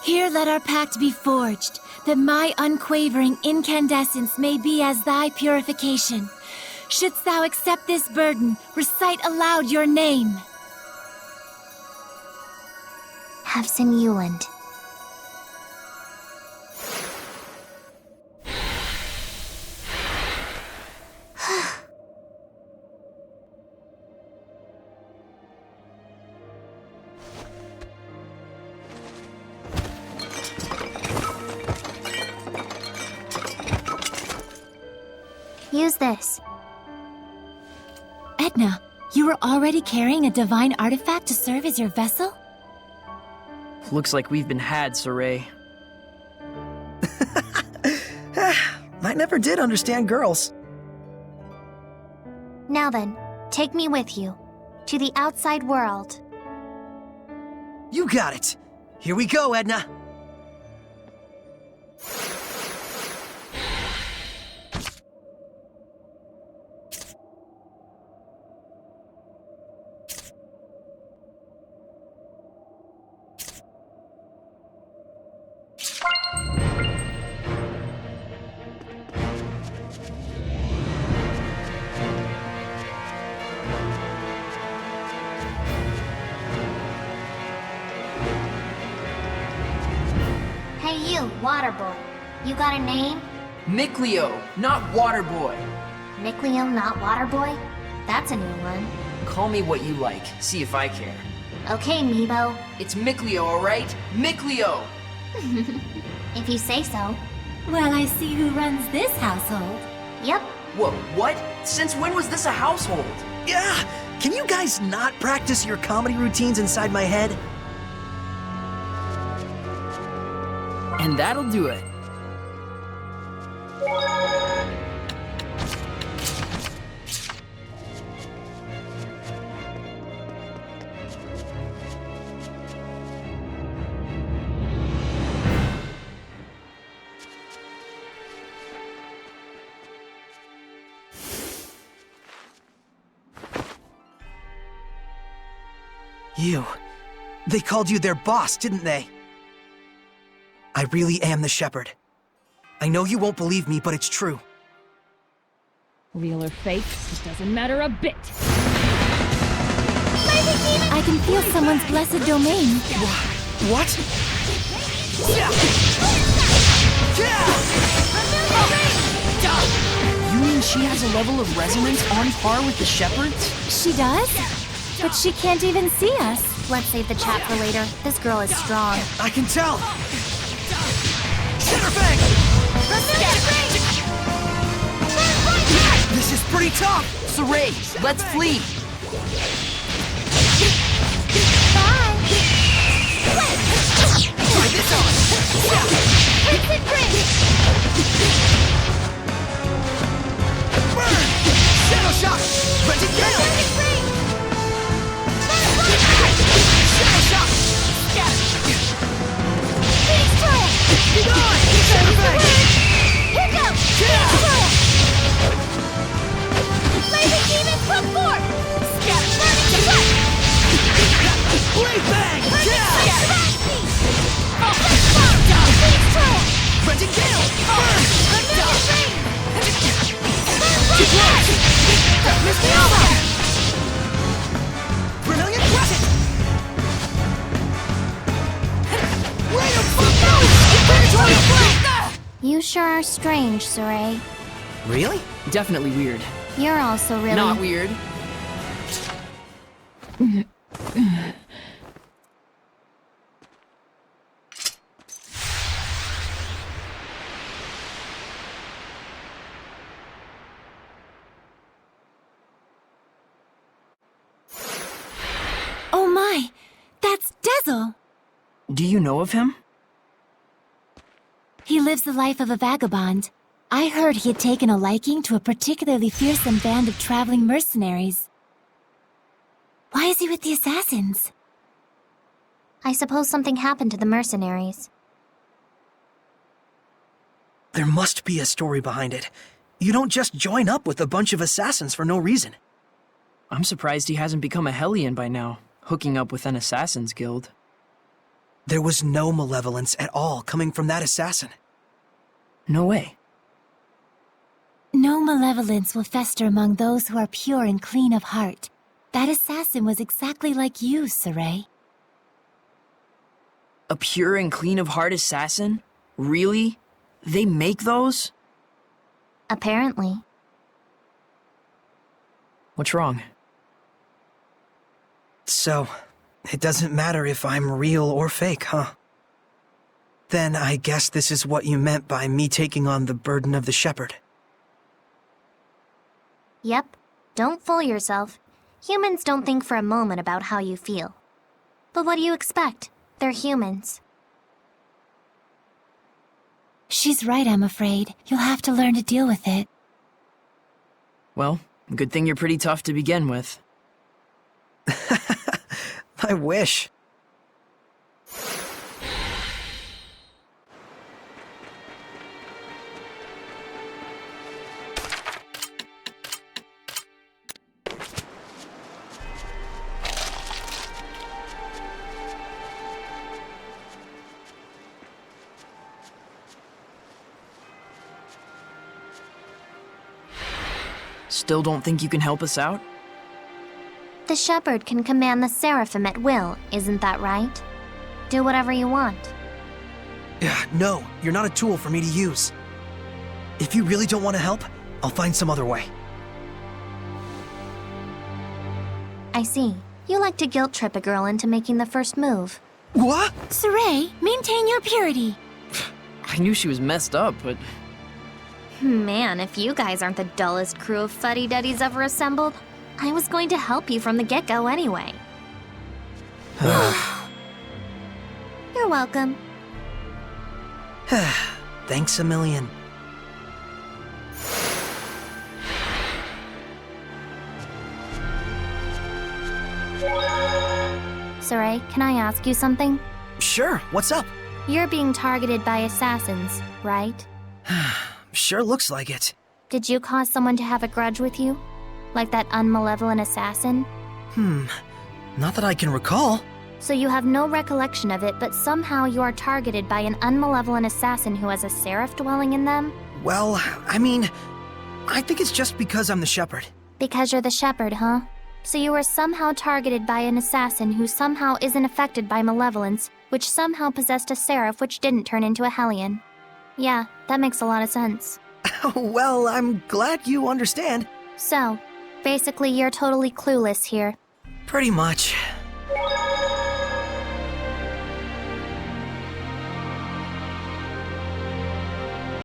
S6: Here let our pact be forged, that my unquavering incandescence may be as thy purification. Shouldst thou accept this burden, recite aloud your name.
S9: Havson Euland. Use this.
S6: Edna, you were already carrying a divine artifact to serve as your vessel?
S5: Looks like we've been had, Saray.
S4: I never did understand girls.
S9: Now then, take me with you. To the outside world.
S4: You got it. Here we go, Edna.
S9: Hey you, water boy. You got a name?
S5: Micleo, not Waterboy.
S9: Micleo, not water boy? That's a new one.
S5: Call me what you like. See if I care.
S9: Okay, Meebo.
S5: It's Micleo, alright? Micleo!
S9: If you say so.
S6: Well, I see who runs this household.
S9: Yep.
S5: Whoa, what? Since when was this a household?
S4: Yeah! Can you guys not practice your comedy routines inside my head?
S5: And that'll do it.
S4: You. They called you their boss, didn't they? I really am the shepherd. I know you won't believe me, but it's true.
S20: Real or fake, it doesn't matter a bit.
S6: I can feel someone's blessed domain.
S4: What?
S5: You mean she has a level of resonance on par with the shepherds?
S6: She does? But she can't even see us.
S9: Let's save the chat for later. This girl is strong.
S4: I can tell! Shitterfang! This is pretty tough!
S5: Saray, let's flee!
S9: Bye!
S5: Try this on!
S9: Instant break!
S4: Burn! Shadow Shock! Rented Gale! Shadow Shock!
S9: Phoenix Trial!
S4: Be gone! Shitterfang!
S9: Here goes! Phoenix Trial! Blazing Demons, come forth! Scatter! Burning Deflect!
S4: Blade Bang!
S9: Phoenix Trial!
S4: Rented Gale! Burn!
S9: Vermilion Ring!
S4: Miss me over! Vermilion Crescent! Wait a
S9: You sure are strange, Saray.
S5: Really? Definitely weird.
S9: You're also really...
S5: Not weird.
S6: Oh my! That's Dezel!
S5: Do you know of him?
S6: He lives the life of a vagabond. I heard he had taken a liking to a particularly fearsome band of traveling mercenaries. Why is he with the assassins?
S9: I suppose something happened to the mercenaries.
S4: There must be a story behind it. You don't just join up with a bunch of assassins for no reason.
S5: I'm surprised he hasn't become a Hellion by now, hooking up with an assassin's guild.
S4: There was no malevolence at all coming from that assassin.
S5: No way.
S6: No malevolence will fester among those who are pure and clean of heart. That assassin was exactly like you, Saray.
S5: A pure and clean of heart assassin? Really? They make those?
S9: Apparently.
S5: What's wrong?
S4: So, it doesn't matter if I'm real or fake, huh? Then I guess this is what you meant by me taking on the burden of the shepherd.
S9: Yep. Don't fool yourself. Humans don't think for a moment about how you feel. But what do you expect? They're humans.
S6: She's right, I'm afraid. You'll have to learn to deal with it.
S5: Well, good thing you're pretty tough to begin with.
S4: I wish.
S5: Still don't think you can help us out?
S9: The shepherd can command the seraphim at will, isn't that right? Do whatever you want.
S4: No, you're not a tool for me to use. If you really don't want to help, I'll find some other way.
S9: I see. You like to guilt trip a girl into making the first move.
S4: What?
S6: Saray, maintain your purity.
S5: I knew she was messed up, but...
S9: Man, if you guys aren't the dullest crew of fuddy-duddies ever assembled, I was going to help you from the get-go anyway. You're welcome.
S4: Thanks a million.
S9: Saray, can I ask you something?
S4: Sure, what's up?
S9: You're being targeted by assassins, right?
S4: Sure looks like it.
S9: Did you cause someone to have a grudge with you? Like that unmalevolent assassin?
S4: Not that I can recall.
S9: So you have no recollection of it, but somehow you are targeted by an unmalevolent assassin who has a seraph dwelling in them?
S4: Well, I mean, I think it's just because I'm the shepherd.
S9: Because you're the shepherd, huh? So you were somehow targeted by an assassin who somehow isn't affected by malevolence, which somehow possessed a seraph which didn't turn into a Hellion. Yeah, that makes a lot of sense.
S4: Well, I'm glad you understand.
S9: So, basically you're totally clueless here.
S4: Pretty much.